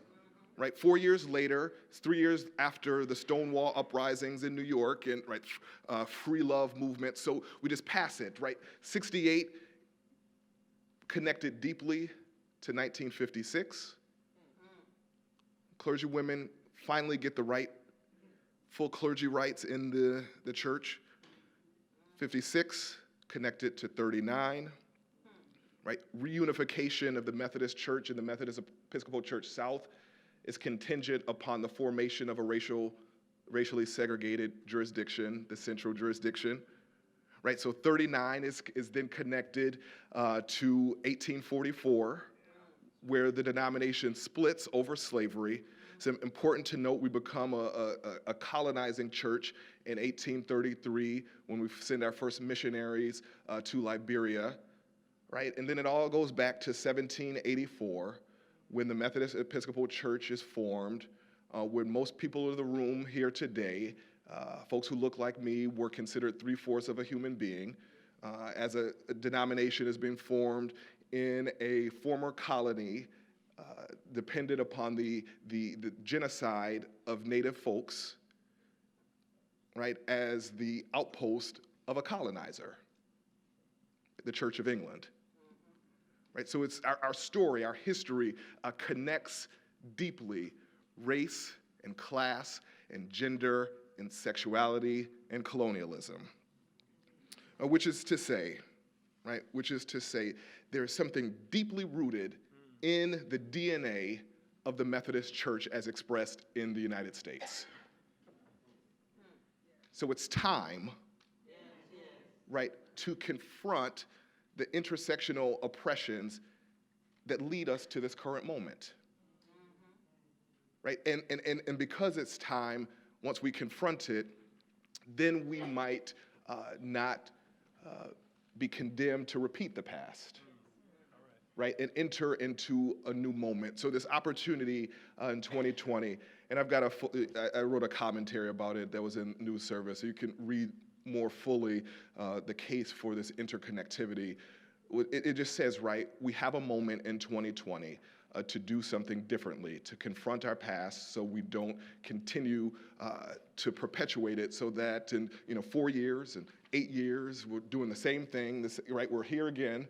Right, 4 years later, it's 3 years after the Stonewall uprisings in New York and free love movement. So we just pass it, right? 68 connected deeply to 1956. Clergy women finally get the full clergy rights in the church. 56 connected to 39. Right, reunification of the Methodist Church and the Methodist Episcopal Church South is contingent upon the formation of a racially segregated jurisdiction, the central jurisdiction, right? So 39 is then connected to 1844, where the denomination splits over slavery. It's important to note we become a colonizing church in 1833 when we send our first missionaries to Liberia, right? And then it all goes back to 1784 when the Methodist Episcopal Church is formed, when most people in the room here today, folks who look like me, were considered 3/4 of a human being, as a denomination is being formed in a former colony dependent upon the genocide of native folks, right, as the outpost of a colonizer, the Church of England. Right, so it's our story, our history connects deeply race and class and gender and sexuality and colonialism. Which is to say, there's something deeply rooted in the DNA of the Methodist Church as expressed in the United States. So it's time, right, to confront the intersectional oppressions that lead us to this current moment. Right? And because it's time, once we confront it, then we might not be condemned to repeat the past. Right, and enter into a new moment. So this opportunity in 2020, and I wrote a commentary about it that was in news service, so you can read more fully the case for this interconnectivity. It just says, right, we have a moment in 2020 to do something differently, to confront our past so we don't continue to perpetuate it, so that in 4 years and 8 years, we're doing the same thing, right, we're here again,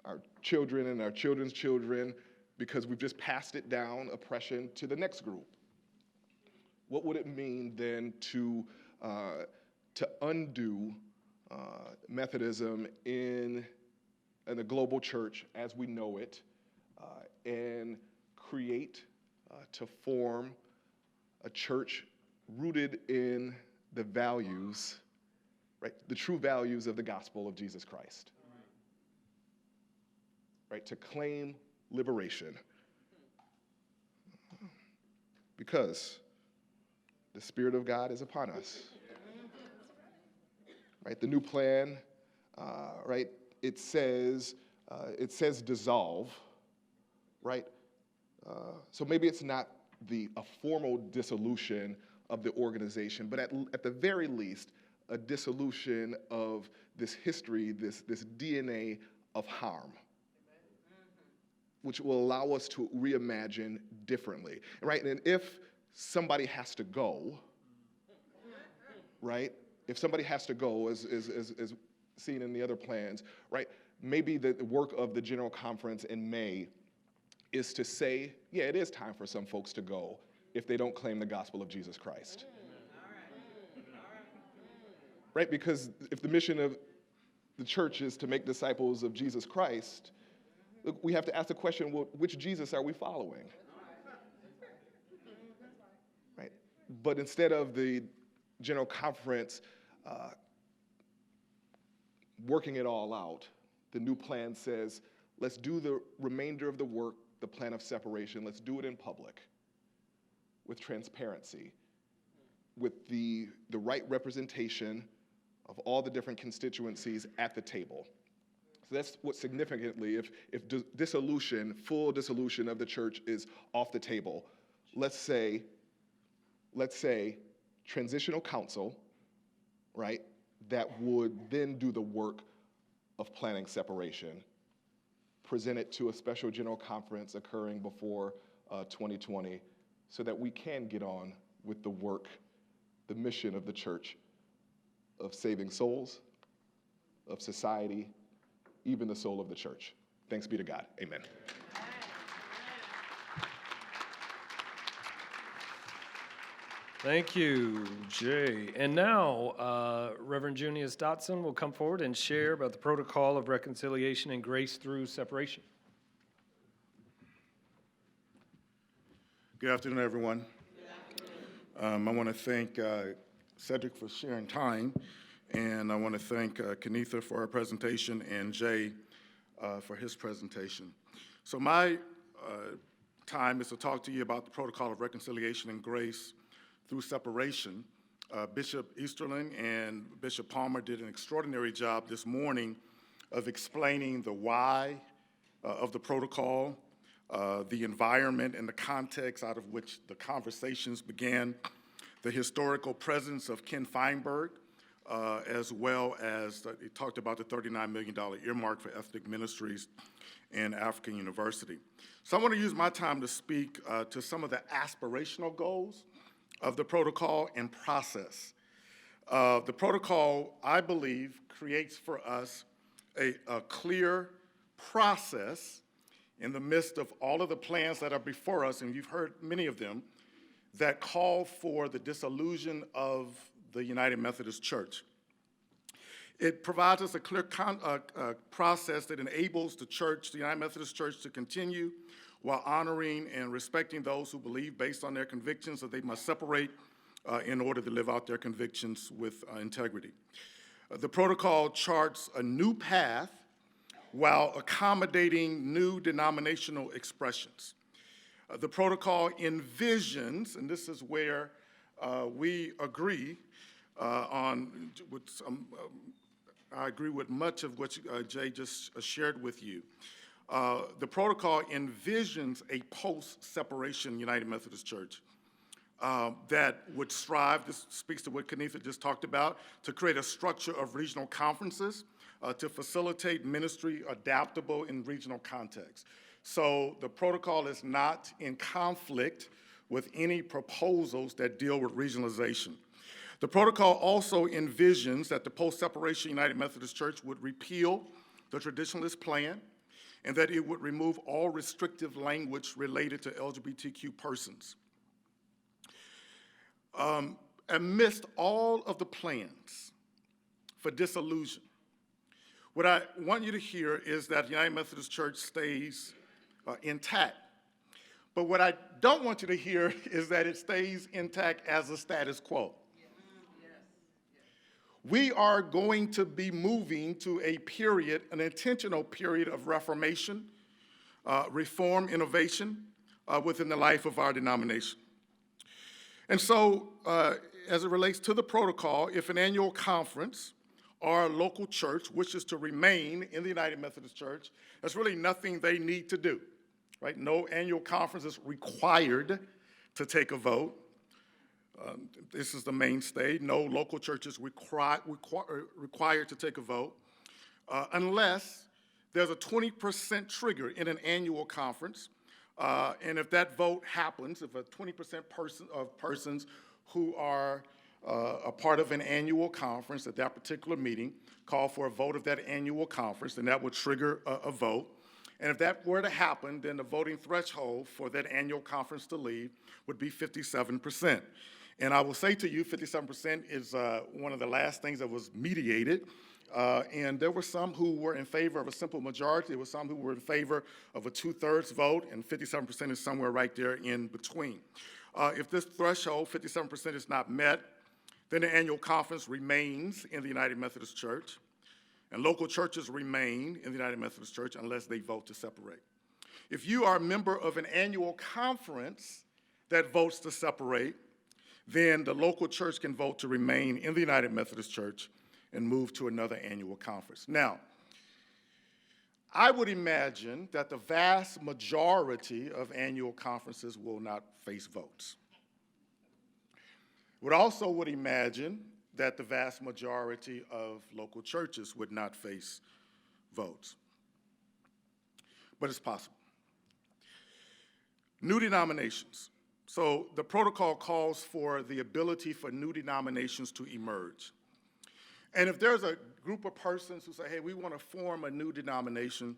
our children and our children's children, because we've just passed it down, oppression, to the next group. What would it mean then to undo Methodism in the global church as we know it, and create, to form a church rooted in the values, right, the true values of the gospel of Jesus Christ? Right, to claim liberation. Because the Spirit of God is upon us. Right, the new plan, right, it says dissolve, right? So maybe it's not a formal dissolution of the organization, but at the very least, a dissolution of this history, this DNA of harm, which will allow us to reimagine differently, right? And if somebody has to go, right? If somebody has to go, as seen in the other plans, right? Maybe the work of the General Conference in May is to say, yeah, it is time for some folks to go if they don't claim the gospel of Jesus Christ. Right? Because if the mission of the church is to make disciples of Jesus Christ, look, we have to ask the question, well, which Jesus are we following? Right? But instead of the General Conference working it all out, the new plan says, let's do the remainder of the work, the plan of separation, let's do it in public, with transparency, with the right representation of all the different constituencies at the table. So that's what significantly, if dissolution, full dissolution of the church is off the table, let's say transitional council, right, that would then do the work of planning separation, present it to a special general conference occurring before 2020 so that we can get on with the work, the mission of the church of saving souls, of society, even the soul of the church. Thanks be to God. Amen. Thank you, Jay. And now, Reverend Junius Dotson will come forward and share about the protocol of reconciliation and grace through separation. Good afternoon, everyone. I want to thank Cedric for sharing time, and I want to thank Kenitha for her presentation and Jay for his presentation. So my time is to talk to you about the protocol of reconciliation and grace through separation. Bishop Easterling and Bishop Palmer did an extraordinary job this morning of explaining the why of the protocol, the environment and the context out of which the conversations began, the historical presence of Ken Feinberg, as well as he talked about the $39 million earmark for ethnic ministries in African University. So I want to use my time to speak to some of the aspirational goals of the protocol and process. The protocol, I believe, creates for us a clear process in the midst of all of the plans that are before us, and you've heard many of them, that call for the dissolution of the United Methodist Church. It provides us a clear process that enables the church, the United Methodist Church, to continue while honoring and respecting those who believe based on their convictions that they must separate in order to live out their convictions with integrity. The protocol charts a new path while accommodating new denominational expressions. The protocol envisions, and this is where we agree on, I agree with much of what Jay just shared with you. The protocol envisions a post-separation United Methodist Church that would strive, this speaks to what Kenitha just talked about, to create a structure of regional conferences to facilitate ministry adaptable in regional contexts. So the protocol is not in conflict with any proposals that deal with regionalization. The protocol also envisions that the post-separation United Methodist Church would repeal the traditionalist plan and that it would remove all restrictive language related to LGBTQ persons. Amidst all of the plans for dissolution, what I want you to hear is that the United Methodist Church stays intact. But what I don't want you to hear is that it stays intact as a status quo. We are going to be moving to a period, an intentional period of reformation, reform, innovation within the life of our denomination. And so, as it relates to the protocol, if an annual conference or a local church wishes to remain in the United Methodist Church, there's really nothing they need to do, right? No annual conference is required to take a vote. This is the mainstay. No local churches required to take a vote unless there's a 20% trigger in an annual conference. And if that vote happens, if a 20% of persons who are a part of an annual conference at that particular meeting call for a vote of that annual conference, then that would trigger a vote. And if that were to happen, then the voting threshold for that annual conference to leave would be 57%. And I will say to you, 57% is one of the last things that was mediated. And there were some who were in favor of a simple majority. There were some who were in favor of a 2/3 vote, and 57% is somewhere right there in between. If this threshold, 57%, is not met, then the annual conference remains in the United Methodist Church, and local churches remain in the United Methodist Church unless they vote to separate. If you are a member of an annual conference that votes to separate, then the local church can vote to remain in the United Methodist Church and move to another annual conference. Now, I would imagine that the vast majority of annual conferences will not face votes. Would also imagine that the vast majority of local churches would not face votes. But it's possible. New denominations. So the protocol calls for the ability for new denominations to emerge. And if there's a group of persons who say, hey, we want to form a new denomination,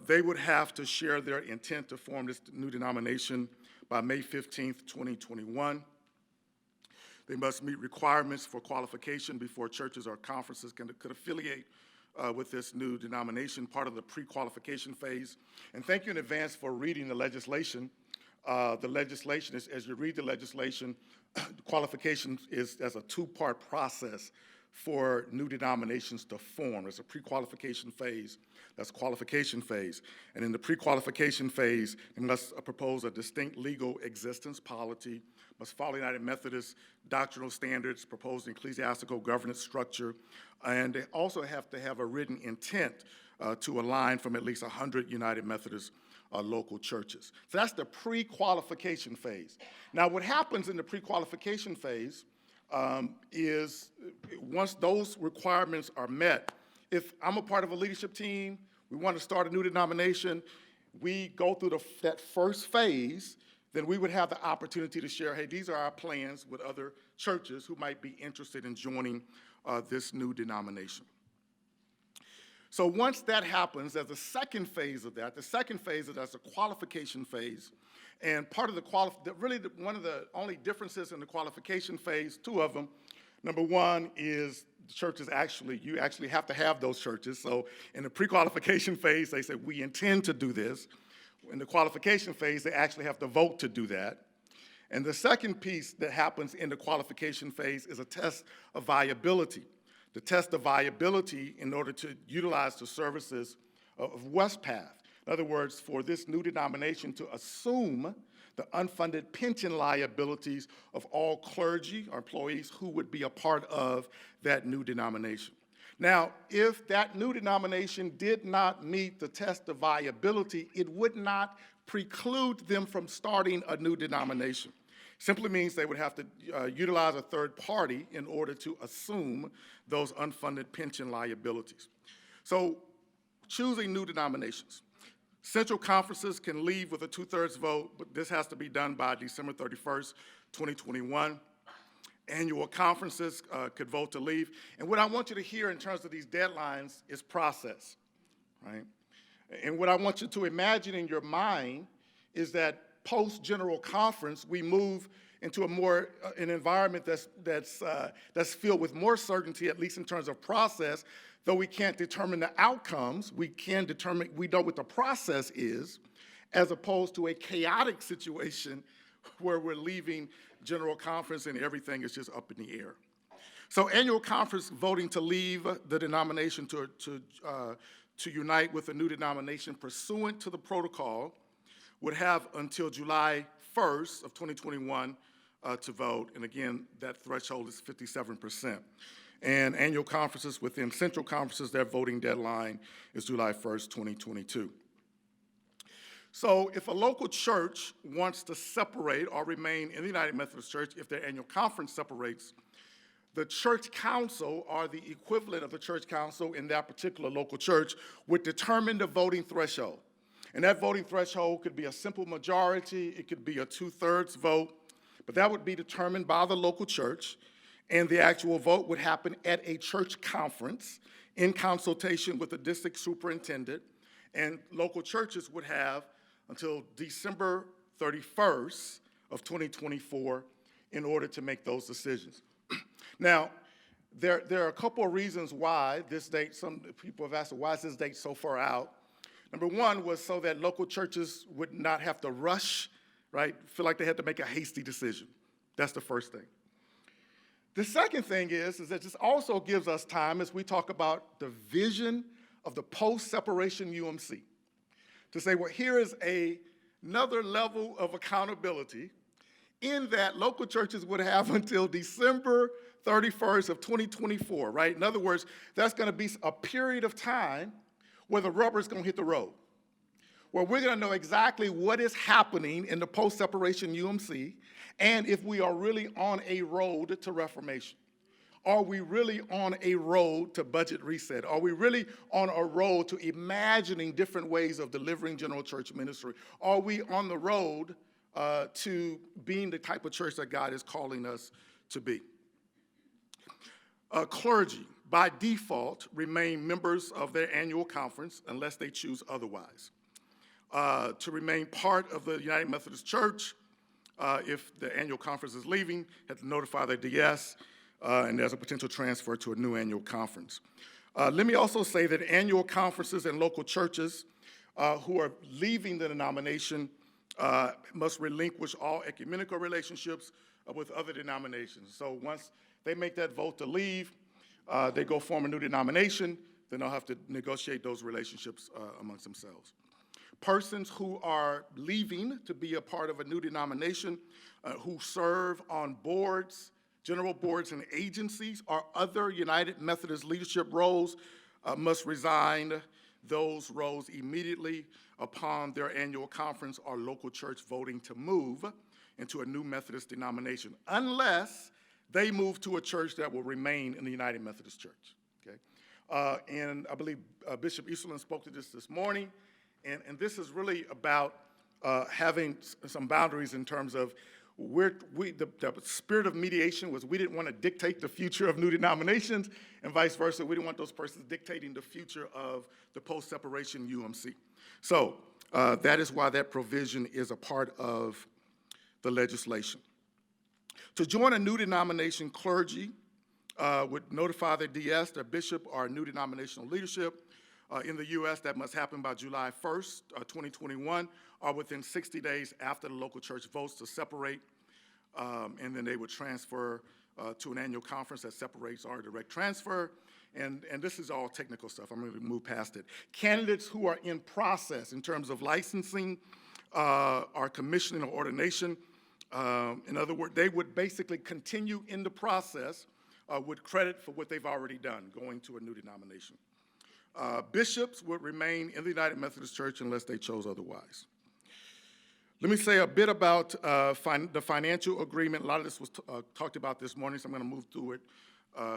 they would have to share their intent to form this new denomination by May 15th, 2021. They must meet requirements for qualification before churches or conferences could affiliate with this new denomination, part of the pre-qualification phase. And thank you in advance for reading the legislation. The legislation, as you read the legislation, qualification is as a two-part process for new denominations to form. There's a pre-qualification phase, that's qualification phase. And in the pre-qualification phase, they must propose a distinct legal existence, polity, must follow United Methodist doctrinal standards, propose an ecclesiastical governance structure, and they also have to have a written intent to align from at least 100 United Methodist local churches. So that's the pre-qualification phase. Now, what happens in the pre-qualification phase is once those requirements are met, if I'm a part of a leadership team, we want to start a new denomination, we go through that first phase, then we would have the opportunity to share, hey, these are our plans with other churches who might be interested in joining this new denomination. So once that happens, there's a second phase of that. The second phase of that's a qualification phase. And part of one of the only differences in the qualification phase, two of them, number one is the churches you actually have to have those churches. So in the pre-qualification phase, they say, we intend to do this. In the qualification phase, they actually have to vote to do that. And the second piece that happens in the qualification phase is a test of viability. The test of viability in order to utilize the services of WestPath. In other words, for this new denomination to assume the unfunded pension liabilities of all clergy or employees who would be a part of that new denomination. Now, if that new denomination did not meet the test of viability, it would not preclude them from starting a new denomination. Simply means they would have to utilize a third party in order to assume those unfunded pension liabilities. So, choosing new denominations. Central conferences can leave with a 2/3 vote, but this has to be done by December 31st, 2021. Annual conferences could vote to leave. And what I want you to hear in terms of these deadlines is process, right? And what I want you to imagine in your mind is that post-general conference, we move into an environment that's filled with more certainty, at least in terms of process. Though we can't determine the outcomes, we know what the process is, as opposed to a chaotic situation where we're leaving general conference and everything is just up in the air. So annual conference voting to leave the denomination to unite with a new denomination pursuant to the protocol would have until July 1st of 2021 to vote. And again, that threshold is 57%. And annual conferences within central conferences, their voting deadline is July 1st, 2022. So if a local church wants to separate or remain in the United Methodist Church, if their annual conference separates, the church council, or the equivalent of the church council in that particular local church, would determine the voting threshold. And that voting threshold could be a simple majority, it could be a 2/3 vote, but that would be determined by the local church, and the actual vote would happen at a church conference in consultation with the district superintendent, and local churches would have until December 31st of 2024 in order to make those decisions. Now, there are a couple of reasons why this date, some people have asked, why is this date so far out? Number one was so that local churches would not have to rush, right? Feel like they had to make a hasty decision. That's the first thing. The second thing is that this also gives us time as we talk about the vision of the post-separation UMC to say, well, here is another level of accountability in that local churches would have until December 31st of 2024, right? In other words, that's going to be a period of time where the rubber is going to hit the road, where we're going to know exactly what is happening in the post-separation UMC, and if we are really on a road to reformation. Are we really on a road to budget reset? Are we really on a road to imagining different ways of delivering general church ministry? Are we on the road to being the type of church that God is calling us to be? Clergy, by default, remain members of their annual conference unless they choose otherwise. To remain part of the United Methodist Church, if the annual conference is leaving, have to notify their DS, and there's a potential transfer to a new annual conference. Let me also say that annual conferences and local churches who are leaving the denomination must relinquish all ecumenical relationships with other denominations. So once they make that vote to leave, they go form a new denomination, then they'll have to negotiate those relationships amongst themselves. Persons who are leaving to be a part of a new denomination, who serve on boards, general boards and agencies, or other United Methodist leadership roles must resign those roles immediately upon their annual conference or local church voting to move into a new Methodist denomination, unless they move to a church that will remain in the United Methodist Church. Okay? And I believe Bishop Easterlin spoke to this morning, and this is really about having some boundaries in terms of the spirit of mediation was we didn't want to dictate the future of new denominations, and vice versa. We didn't want those persons dictating the future of the post-separation UMC. So that is why that provision is a part of the legislation. To join a new denomination, clergy would notify their DS, their bishop, or new denominational leadership in the U.S. That must happen by July 1st, 2021, or within 60 days after the local church votes to separate, and then they would transfer to an annual conference that separates or direct transfer. And this is all technical stuff. I'm going to move past it. Candidates who are in process in terms of licensing or commissioning or ordination, in other words, they would basically continue in the process with credit for what they've already done, going to a new denomination. Bishops would remain in the United Methodist Church unless they chose otherwise. Let me say a bit about the financial agreement. A lot of this was talked about this morning, so I'm going to move through it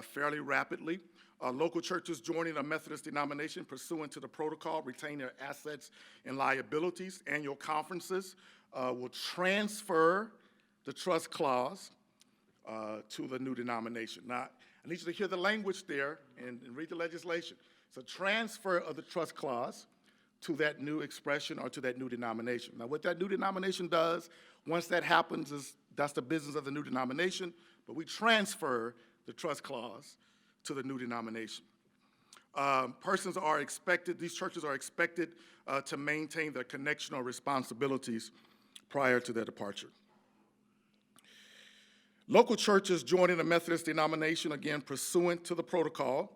fairly rapidly. Local churches joining a Methodist denomination pursuant to the protocol retain their assets and liabilities. Annual conferences will transfer the trust clause to the new denomination. Now, I need you to hear the language there and read the legislation. It's a transfer of the trust clause to that new expression or to that new denomination. Now, what that new denomination does, once that happens, that's the business of the new denomination, but we transfer the trust clause to the new denomination. Persons are expected, these churches are expected to maintain their connection or responsibilities prior to their departure. Local churches joining a Methodist denomination, again, pursuant to the protocol,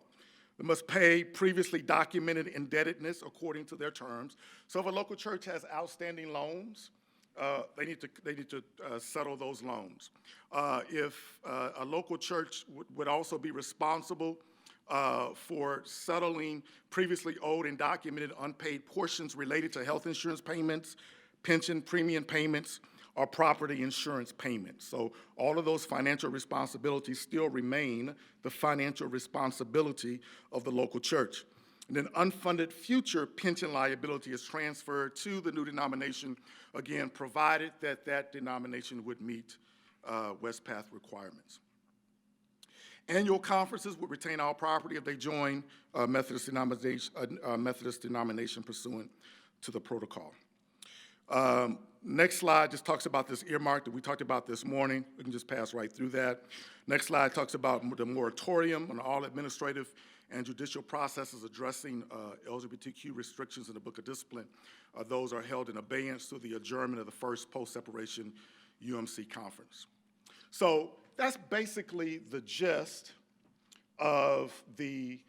they must pay previously documented indebtedness according to their terms. So if a local church has outstanding loans, they need to settle those loans. If a local church would also be responsible for settling previously owed and documented unpaid portions related to health insurance payments, pension premium payments, or property insurance payments. So all of those financial responsibilities still remain the financial responsibility of the local church. And then unfunded future pension liability is transferred to the new denomination, again, provided that that denomination would meet Westpath requirements. Annual conferences would retain all property if they join a Methodist denomination pursuant to the protocol. Next slide just talks about this earmark that we talked about this morning. We can just pass right through that. Next slide talks about the moratorium on all administrative and judicial processes addressing LGBTQ restrictions in the Book of Discipline. Those are held in abeyance through the adjournment of the first post-separation UMC conference. So that's basically the gist of the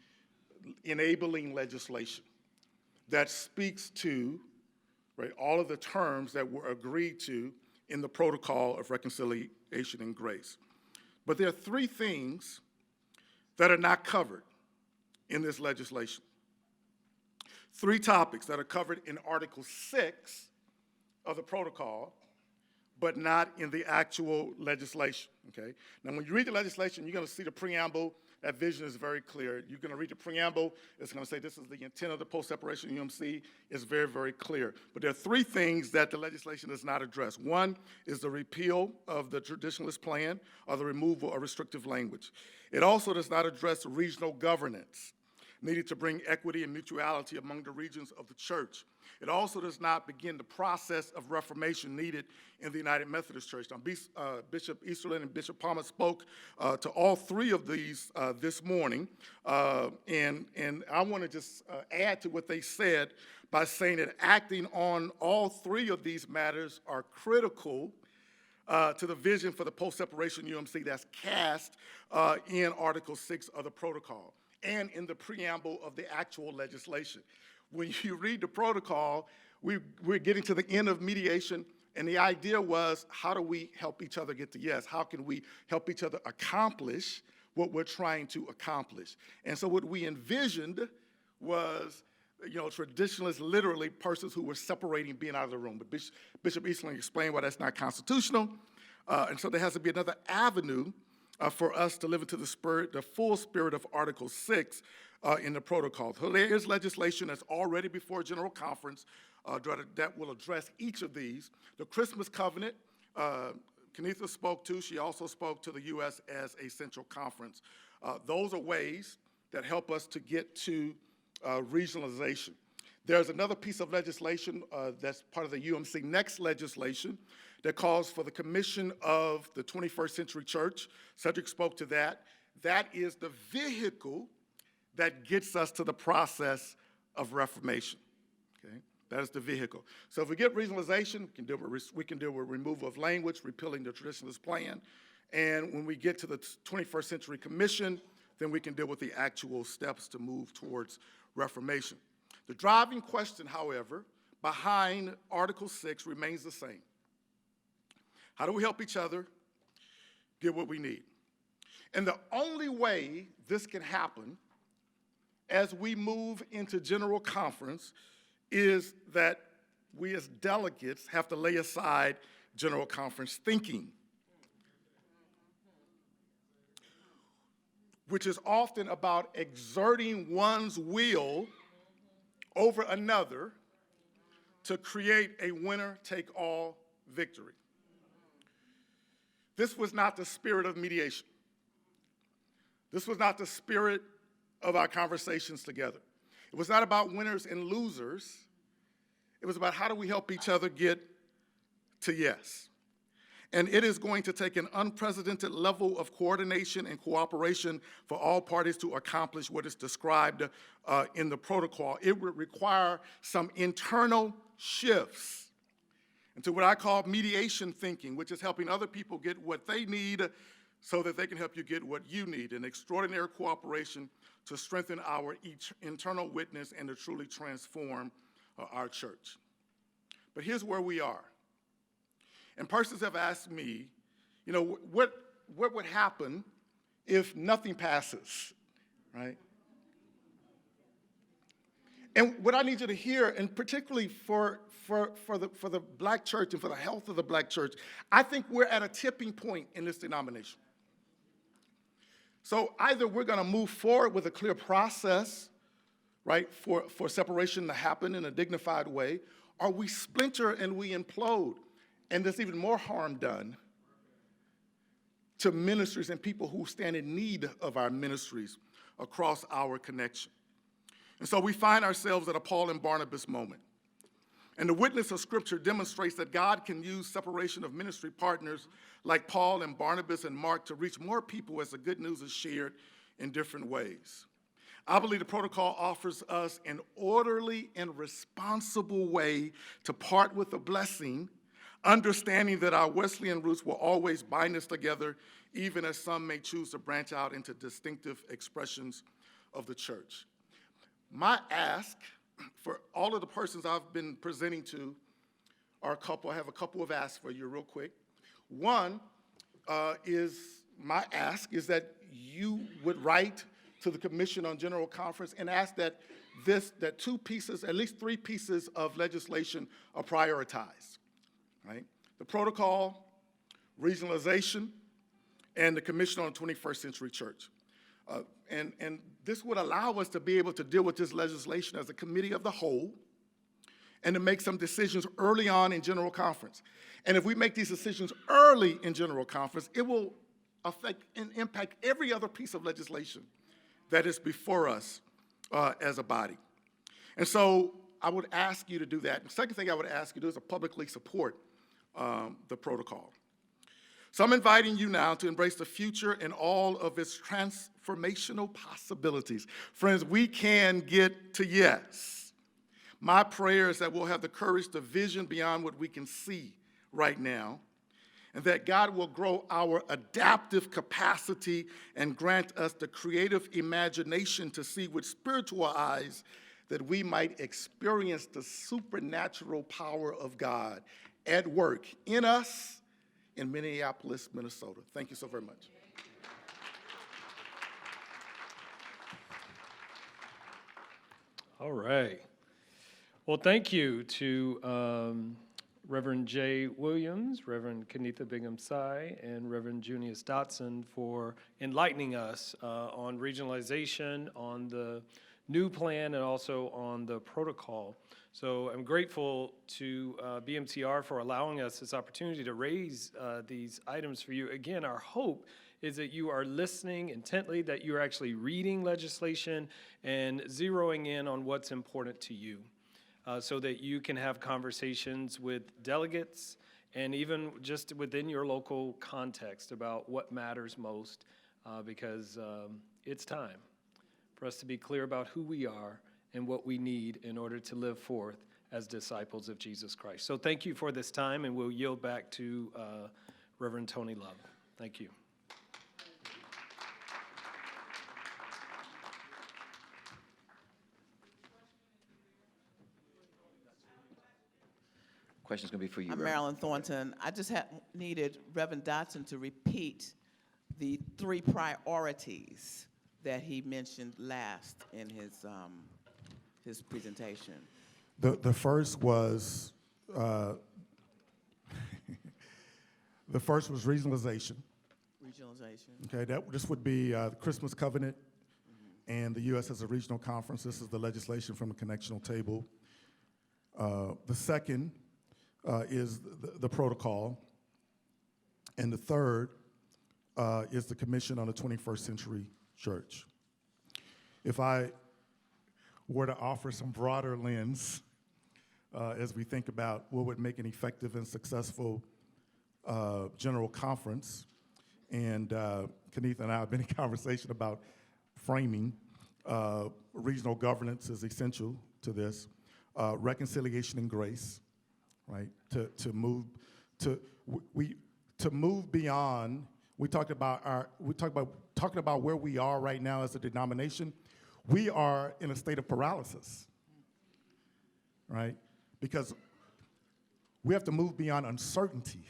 enabling legislation that speaks to all of the terms that were agreed to in the protocol of reconciliation and grace. But there are three things that are not covered in this legislation. Three topics that are covered in Article 6 of the protocol, but not in the actual legislation, okay? Now, when you read the legislation, you're gonna see the preamble. That vision is very clear. You're gonna read the preamble. It's gonna say this is the intent of the post-separation UMC. It's very, very clear. But there are three things that the legislation does not address. One is the repeal of the traditionalist plan or the removal of restrictive language. It also does not address regional governance needed to bring equity and mutuality among the regions of the church. It also does not begin the process of reformation needed in the United Methodist Church. Now, Bishop Easterlin and Bishop Palmer spoke to all three of these this morning, and I want to just add to what they said by saying that acting on all three of these matters are critical to the vision for the post-separation UMC that's cast in Article 6 of the protocol and in the preamble of the actual legislation. When you read the protocol, we're getting to the end of mediation, and the idea was, how do we help each other get to yes? How can we help each other accomplish what we're trying to accomplish? And so what we envisioned was, traditionalists, literally persons who were separating being out of the room. But Bishop Easterling explained why that's not constitutional. And so there has to be another avenue for us to live into the full spirit of Article 6 in the protocol. So there is legislation that's already before General Conference that will address each of these. The Christmas Covenant, Kenitha spoke to. She also spoke to the U.S. as a central conference. Those are ways that help us to get to regionalization. There's another piece of legislation that's part of the UMC Next legislation that calls for the Commission of the 21st Century Church. Cedric spoke to that. That is the vehicle that gets us to the process of reformation. Okay? That is the vehicle. So if we get regionalization, we can deal with removal of language, repealing the traditionalist plan. And when we get to the 21st Century Commission, then we can deal with the actual steps to move towards reformation. The driving question, however, behind Article 6 remains the same. How do we help each other get what we need? And the only way this can happen as we move into General Conference is that we as delegates have to lay aside General Conference thinking, which is often about exerting one's will over another to create a winner-take-all victory. This was not the spirit of mediation. This was not the spirit of our conversations together. It was not about winners and losers. It was about how do we help each other get to yes. And it is going to take an unprecedented level of coordination and cooperation for all parties to accomplish what is described in the protocol. It would require some internal shifts into what I call mediation thinking, which is helping other people get what they need so that they can help you get what you need, an extraordinary cooperation to strengthen our internal witness and to truly transform our church. But here's where we are. And persons have asked me, what would happen if nothing passes, right? And what I need you to hear, and particularly for the black church and for the health of the black church, I think we're at a tipping point in this denomination. So either we're going to move forward with a clear process, right, for separation to happen in a dignified way, or we splinter and we implode, and there's even more harm done to ministries and people who stand in need of our ministries across our connection. And so we find ourselves at a Paul and Barnabas moment. And the witness of Scripture demonstrates that God can use separation of ministry partners like Paul and Barnabas and Mark to reach more people as the good news is shared in different ways. I believe the protocol offers us an orderly and responsible way to part with the blessing, understanding that our Wesleyan roots will always bind us together, even as some may choose to branch out into distinctive expressions of the church. My ask for all of the persons I've been presenting to are a couple. I have a couple of asks for you real quick. One my ask is that you would write to the Commission on General Conference and ask that two pieces, at least three pieces of legislation are prioritized, right? The protocol, regionalization, and the Commission on the 21st Century Church. And this would allow us to be able to deal with this legislation as a committee of the whole and to make some decisions early on in General Conference. And if we make these decisions early in General Conference, it will affect and impact every other piece of legislation that is before us as a body. And so I would ask you to do that. The second thing I would ask you to do is to publicly support the protocol. So I'm inviting you now to embrace the future and all of its transformational possibilities. Friends, we can get to yes. My prayer is that we'll have the courage to vision beyond what we can see right now, and that God will grow our adaptive capacity and grant us the creative imagination to see with spiritual eyes that we might experience the supernatural power of God at work in us in Minneapolis, Minnesota. Thank you so very much. All right. Well, thank you to Reverend Jay Williams, Reverend Kenitha Bingham-Tsai, and Reverend Junius Dotson for enlightening us on regionalization, on the new plan, and also on the protocol. So I'm grateful to BMCR for allowing us this opportunity to raise these items for you. Again, our hope is that you are listening intently, that you're actually reading legislation and zeroing in on what's important to you, so that you can have conversations with delegates and even just within your local context about what matters most, because it's time for us to be clear about who we are and what we need in order to live forth as disciples of Jesus Christ. So thank you for this time, and we'll yield back to Reverend Tony Love. Thank you. Question's going to be for you, I'm Reverend. Marilyn Thornton. I just needed Reverend Dotson to repeat the 3 priorities that he mentioned last in his presentation. The first was the first was regionalization. Regionalization. Okay, this would be the Christmas Covenant and the U.S. as a regional conference. This is the legislation from the connectional table. The second is the protocol. And the third is the Commission on the 21st Century Church. If I were to offer some broader lens as we think about what would make an effective and successful general conference, and Kenitha and I have been in conversation about framing. Regional governance is essential to this. Reconciliation and grace, right? To move beyond. We talked about talking about where we are right now as a denomination. We are in a state of paralysis, right? Because we have to move beyond uncertainty.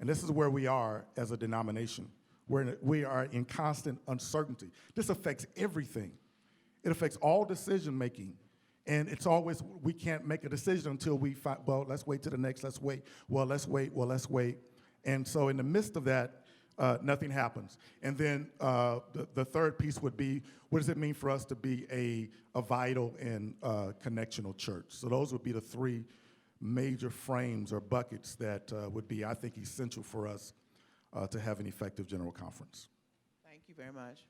And this is where we are as a denomination. We are in constant uncertainty. This affects everything. It affects all decision making. And it's always, we can't make a decision until we find, well, let's wait to the next, let's wait, well, let's wait, well, let's wait. And so in the midst of that, nothing happens. And then the third piece would be, what does it mean for us to be a vital and connectional church? So those would be the 3 major frames or buckets that would be, I think, essential for us to have an effective general conference. Thank you very much.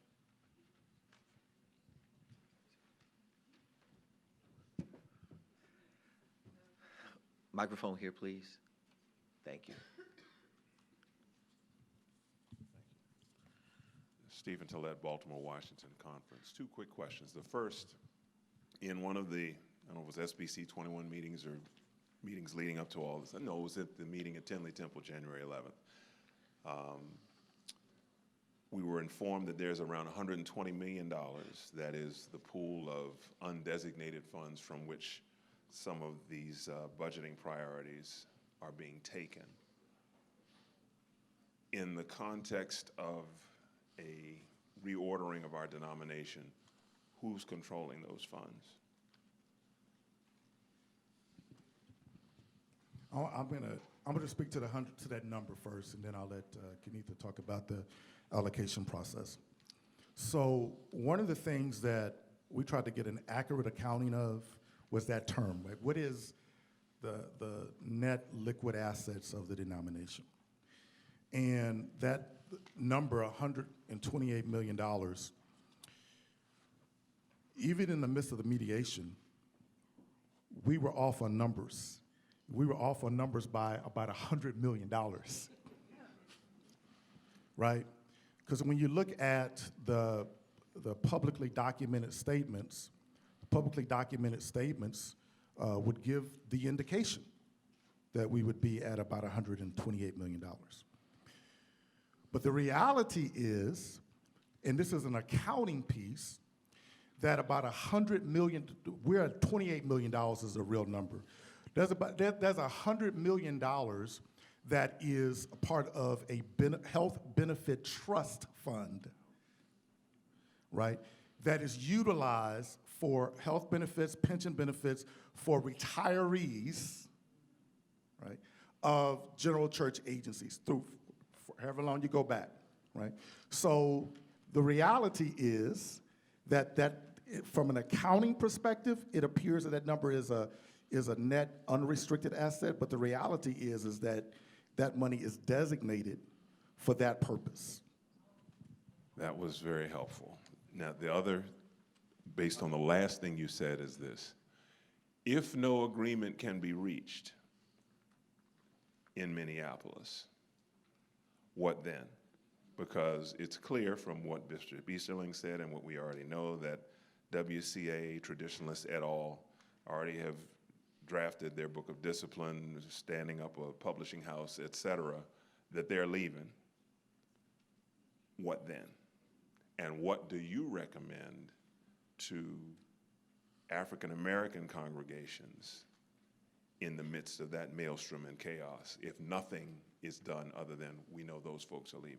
Microphone here, please. Thank you. Stephen Tillett, Baltimore, Washington Conference. 2 quick questions. The first, in one of the, I don't know if it was SBC 21 meetings or meetings leading up to all this, no, it was at the meeting at Tinley Temple, January 11th. We were informed that there's around $120 million that is the pool of undesignated funds from which some of these budgeting priorities are being taken. In the context of a reordering of our denomination, who's controlling those funds? I'm gonna speak to that number first, and then I'll let Kenitha talk about the allocation process. So one of the things that we tried to get an accurate accounting of was that term, right? What is the net liquid assets of the denomination? And that number, $128 million, even in the midst of the mediation, we were off on numbers. We were off on numbers by about $100 million, right? Because when you look at the publicly documented statements, would give the indication, that we would be at about $128 million. But the reality is, and this is an accounting piece, that about $100 million, we're at $28 million is a real number. There's $100 million that is a part of a health benefit trust fund, right? That is utilized for health benefits, pension benefits for retirees, right, of general church agencies through however long you go back, right? So the reality is that from an accounting perspective, it appears that number is a net unrestricted asset, but the reality is that that money is designated for that purpose. That was very helpful. Now, the other, based on the last thing you said, is this. If no agreement can be reached in Minneapolis, what then? Because it's clear from what Bishop Easterling said and what we already know that WCA, traditionalists et al., already have drafted their book of discipline, standing up a publishing house, et cetera, that they're leaving. What then? And what do you recommend to African American congregations in the midst of that maelstrom and chaos if nothing is done other than we know those folks are leaving?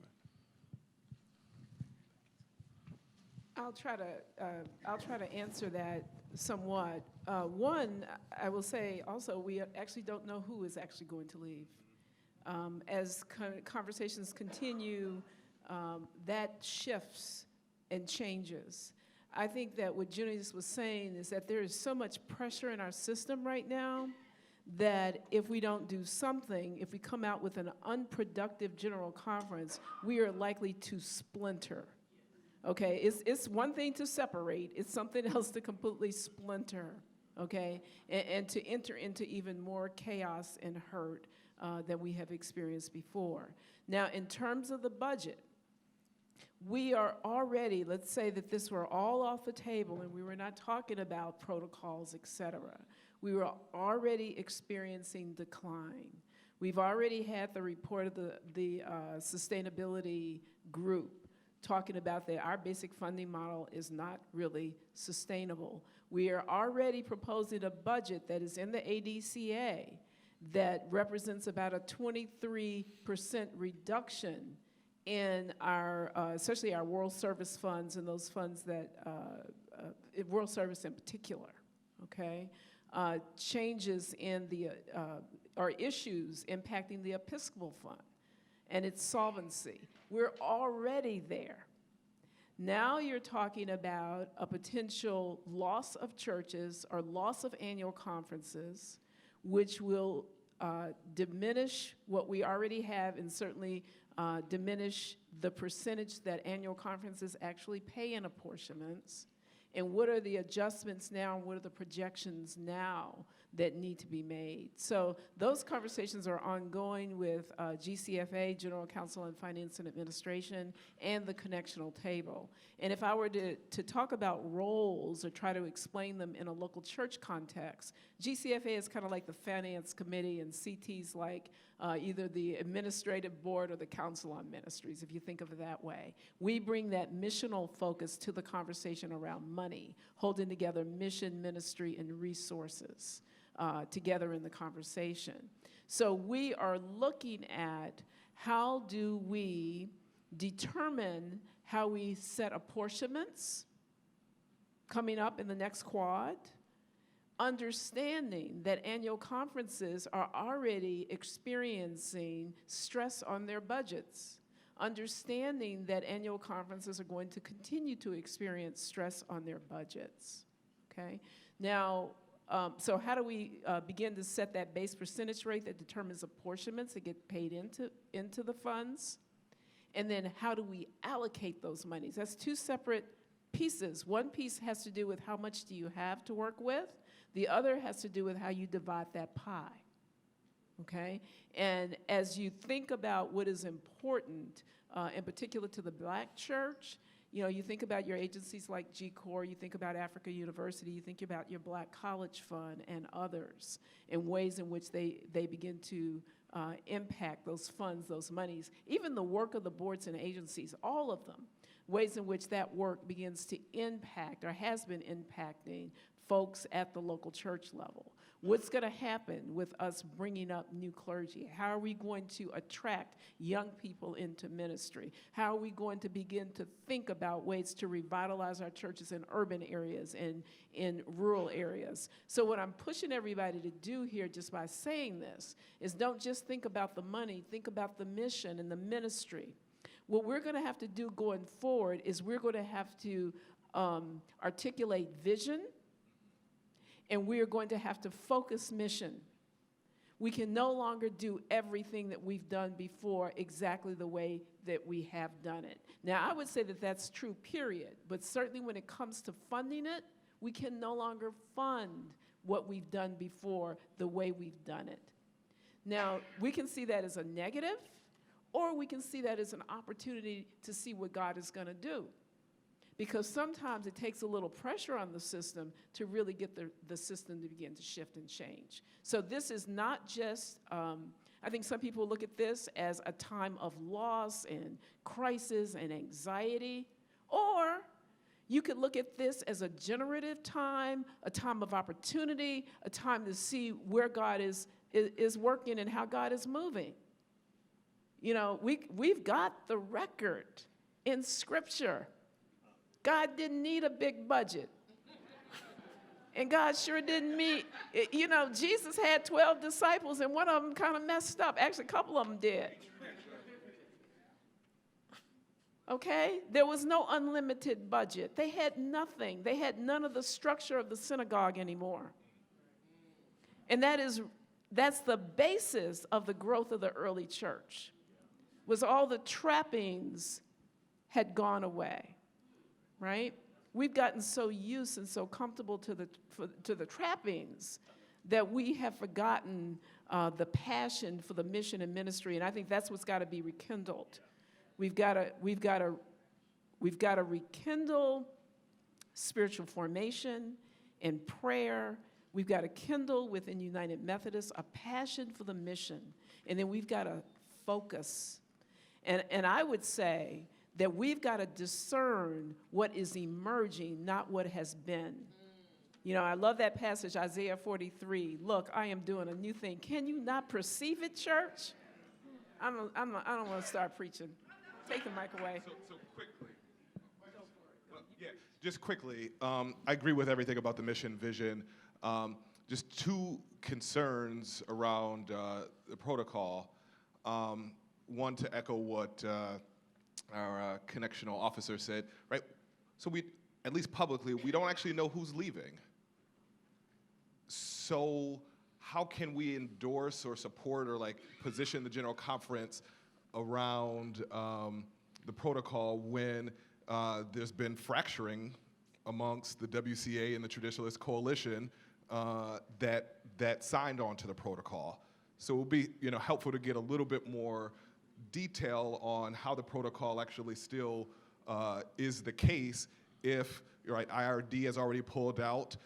I'll try to answer that somewhat. One, I will say also, we actually don't know who is actually going to leave. As conversations continue, that shifts and changes. I think that what Junius was saying is that there is so much pressure in our system right now that if we don't do something, if we come out with an unproductive general conference, we are likely to splinter. Okay, it's one thing to separate, it's something else to completely splinter, okay, and to enter into even more chaos and hurt than we have experienced before. Now, in terms of the budget, we are already, let's say that this were all off the table and we were not talking about protocols, et cetera. We were already experiencing decline. We've already had the report of the sustainability group talking about that our basic funding model is not really sustainable. We are already proposing a budget that is in the ADCA that represents about a 23% reduction in our, especially our World Service funds and those funds that, World Service in particular, okay? Changes in the, or issues impacting the Episcopal Fund and its solvency. We're already there. Now you're talking about a potential loss of churches or loss of annual conferences, which will diminish what we already have and certainly diminish the percentage that annual conferences actually pay in apportionments. And what are the adjustments now and what are the projections now that need to be made? So those conversations are ongoing with GCFA, General Counsel on Finance and Administration, and the connectional table. And if I were to talk about roles or try to explain them in a local church context, GCFA is kind of like the Finance Committee and CT's like either the Administrative Board or the Council on Ministries, if you think of it that way. We bring that missional focus to the conversation around money, holding together mission, ministry, and resources together in the conversation. So we are looking at how do we determine how we set apportionments coming up in the next quad, understanding that annual conferences are already experiencing stress on their budgets, understanding that annual conferences are going to continue to experience stress on their budgets, okay? Now, so how do we begin to set that base percentage rate that determines apportionments that get paid into the funds? And then how do we allocate those monies? That's two separate pieces. One piece has to do with how much do you have to work with. The other has to do with how you divide that pie, okay? And as you think about what is important, in particular to the Black church, You know, you think about your agencies like G-Corps, you think about Africa University, you think about your Black College Fund and others, and ways in which they begin to impact those funds, those monies. Even the work of the boards and agencies, all of them, ways in which that work begins to impact or has been impacting folks at the local church level. What's going to happen with us bringing up new clergy? How are we going to attract young people into ministry? How are we going to begin to think about ways to revitalize our churches in urban areas and in rural areas? So what I'm pushing everybody to do here just by saying this is don't just think about the money, think about the mission and the ministry. What we're going to have to do going forward is we're going to have to articulate vision, and we are going to have to focus mission. We can no longer do everything that we've done before exactly the way that we have done it. Now, I would say that that's true, period. But certainly when it comes to funding it, we can no longer fund what we've done before the way we've done it. Now, we can see that as a negative, or we can see that as an opportunity to see what God is going to do. Because sometimes it takes a little pressure on the system to really get the system to begin to shift and change. So this is not just, I think some people look at this as a time of loss and crisis and anxiety, or you could look at this as a generative time, a time of opportunity, a time to see where God is working and how God is moving. You know, we've got the record in Scripture. God didn't need a big budget. And God sure didn't meet, you know, Jesus had 12 disciples and one of them kind of messed up. Actually, a couple of them did. Okay? There was no unlimited budget. They had nothing. They had none of the structure of the synagogue anymore. And that's the basis of the growth of the early church, was all the trappings had gone away. Right? We've gotten so used and so comfortable to the trappings that we have forgotten the passion for the mission and ministry, and I think that's what's got to be rekindled. We've got to rekindle spiritual formation and prayer. We've got to kindle within United Methodists a passion for the mission, and then we've got to focus. And I would say that we've got to discern what is emerging, not what has been. You know, I love that passage, Isaiah 43. Look, I am doing a new thing. Can you not perceive it, church? I don't want to start preaching. Take the mic away. So quickly. Just quickly, I agree with everything about the mission vision. Just two concerns around the protocol. One, to echo what our connectional officer said, right? So we, at least publicly, we don't actually know who's leaving. So how can we endorse or support or like position the General Conference around the protocol when there's been fracturing amongst the WCA and the Traditionalist Coalition that signed on to the protocol? So it would be, you know, helpful to get a little bit more detail on how the protocol actually still is the case if, right, IRD has already pulled out,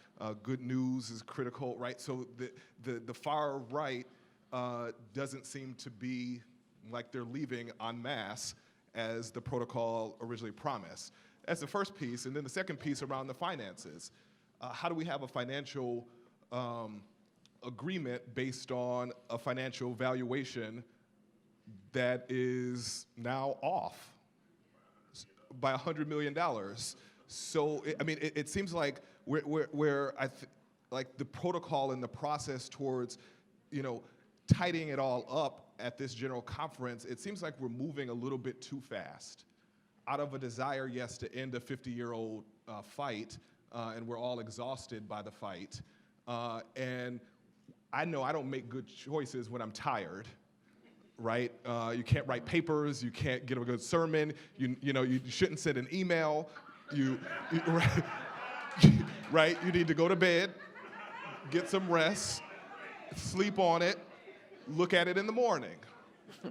good news is critical, right? So the far right doesn't seem to be like they're leaving en masse as the protocol originally promised. That's the first piece, and then the second piece around the finances. How do we have a financial agreement based on a financial valuation that is now off by $100 million? So, it seems like like the protocol and the process towards, you know, tidying it all up at this General Conference, it seems like we're moving a little bit too fast out of a desire, yes, to end a 50-year-old fight, and we're all exhausted by the fight. And I know I don't make good choices when I'm tired. Right? You can't write papers. You can't give a good sermon. You shouldn't send an email. Right? Right? You need to go to bed, get some rest, sleep on it, look at it in the morning.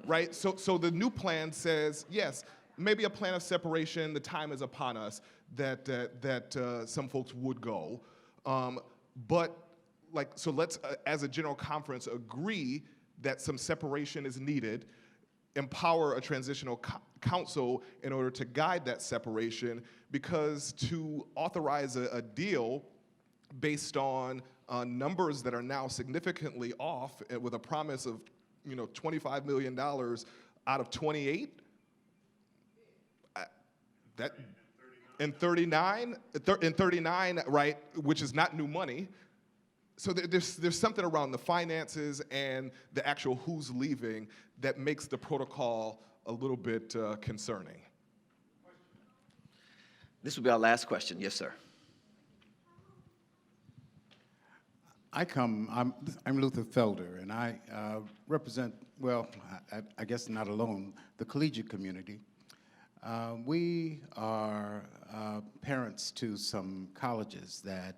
Right? So the new plan says, yes, maybe a plan of separation, the time is upon us, that some folks would go. But so let's, as a general conference, agree that some separation is needed, empower a transitional council in order to guide that separation, because to authorize a deal based on numbers that are now significantly off, with a promise of $25 million out of 28, that and 39, right, which is not new money. So there's something around the finances and the actual who's leaving that makes the protocol a little bit concerning. This will be our last question. Yes, sir. I'm Luther Felder, and I represent, well, I guess not alone, the collegiate community. We are parents to some colleges that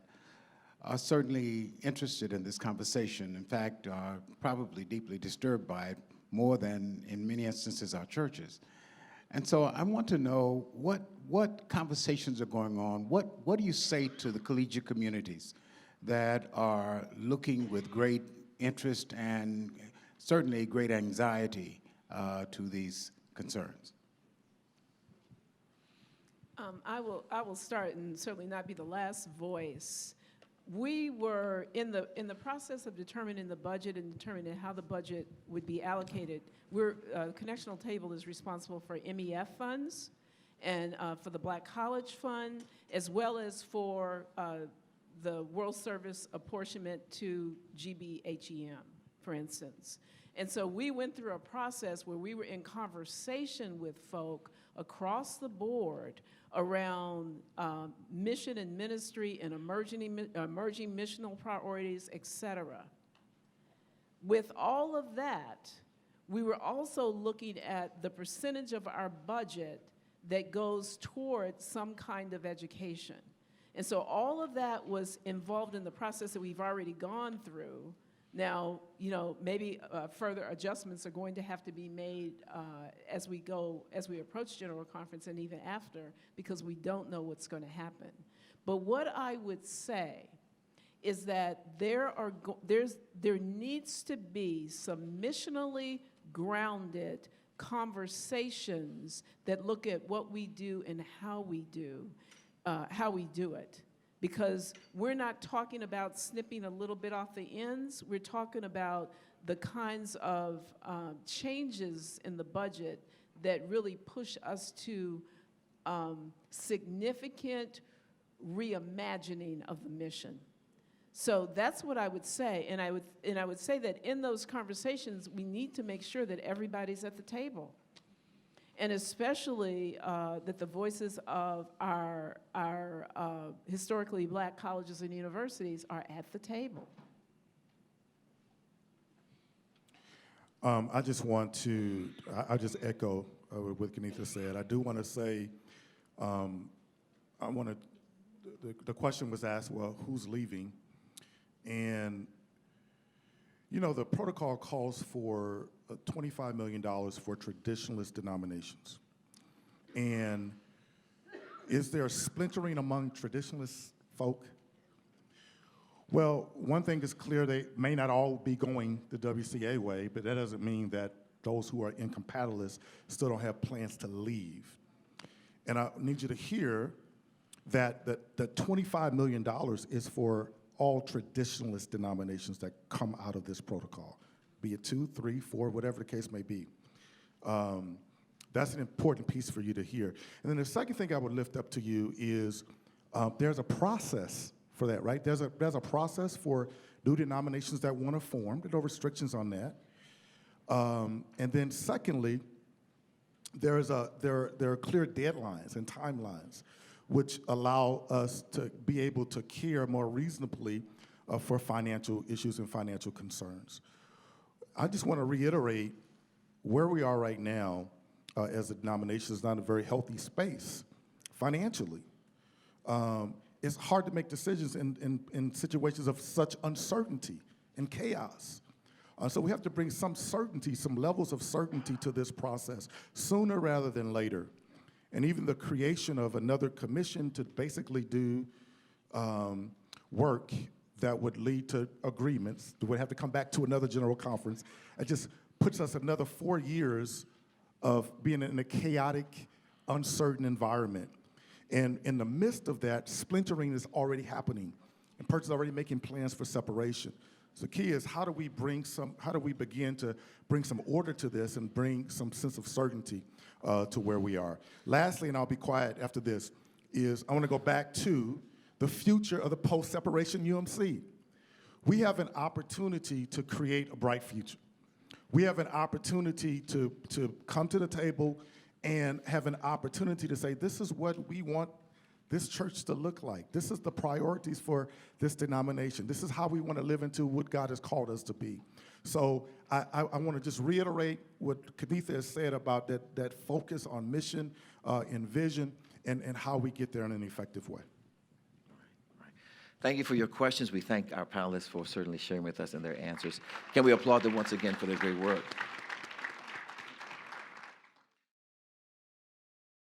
are certainly interested in this conversation. In fact, are probably deeply disturbed by it, more than, in many instances, our churches. And so I want to know what conversations are going on. What do you say to the collegiate communities that are looking with great interest and certainly great anxiety to these concerns? I will start, and certainly not be the last voice. We were in the process of determining the budget and determining how the budget would be allocated. Connectional Table is responsible for MEF funds and for the Black College Fund, as well as for the World Service apportionment to GBHEM, for instance. And so we went through a process where we were in conversation with folk across the board around mission and ministry and emerging missional priorities, et cetera. With all of that, we were also looking at the percentage of our budget that goes toward some kind of education. And so all of that was involved in the process that we've already gone through. Now, maybe further adjustments are going to have to be made as we approach General Conference and even after, because we don't know what's going to happen. But what I would say is that there needs to be some missionally grounded conversations that look at what we do and how we do it. Because we're not talking about snipping a little bit off the ends. We're talking about the kinds of changes in the budget that really push us to significant reimagining of the mission. So that's what I would say, and I would say that in those conversations, we need to make sure that everybody's at the table. And especially that the voices of our historically Black colleges and universities are at the table. I just want to, I just echo what Kenitha said. I do want to say, the question was asked, well, who's leaving? And, the protocol calls for $25 million for traditionalist denominations. And is there splintering among traditionalist folk? Well, one thing is clear, they may not all be going the WCA way, but that doesn't mean that those who are incompatibilists still don't have plans to leave. And I need you to hear that the $25 million is for all traditionalist denominations that come out of this protocol, be it 2, 3, 4, whatever the case may be. That's an important piece for you to hear. And then the second thing I would lift up to you is there's a process for that, right? There's a process for new denominations that want to form. There are no restrictions on that. And then secondly, there are clear deadlines and timelines which allow us to be able to care more reasonably for financial issues and financial concerns. I just want to reiterate where we are right now as a denomination is not a very healthy space financially. It's hard to make decisions in situations of such uncertainty and chaos. So we have to bring some certainty, some levels of certainty to this process sooner rather than later. and even the creation of another commission to basically do work that would lead to agreements, that would have to come back to another general conference. It just puts us another 4 years of being in a chaotic, uncertain environment. And in the midst of that, splintering is already happening, and Perch is already making plans for separation. So the key is how do we begin to bring some order to this and bring some sense of certainty to where we are. Lastly, and I'll be quiet after this, is I want to go back to the future of the post-separation UMC. We have an opportunity to create a bright future. We have an opportunity to come to the table and have an opportunity to say, this is what we want this church to look like. This is the priorities for this denomination. This is how we want to live into what God has called us to be. So I want to just reiterate what Kaditha has said about that focus on mission and vision and how we get there in an effective way. Thank you for your questions. We thank our panelists for certainly sharing with us and their answers. Can we applaud them once again for their great work?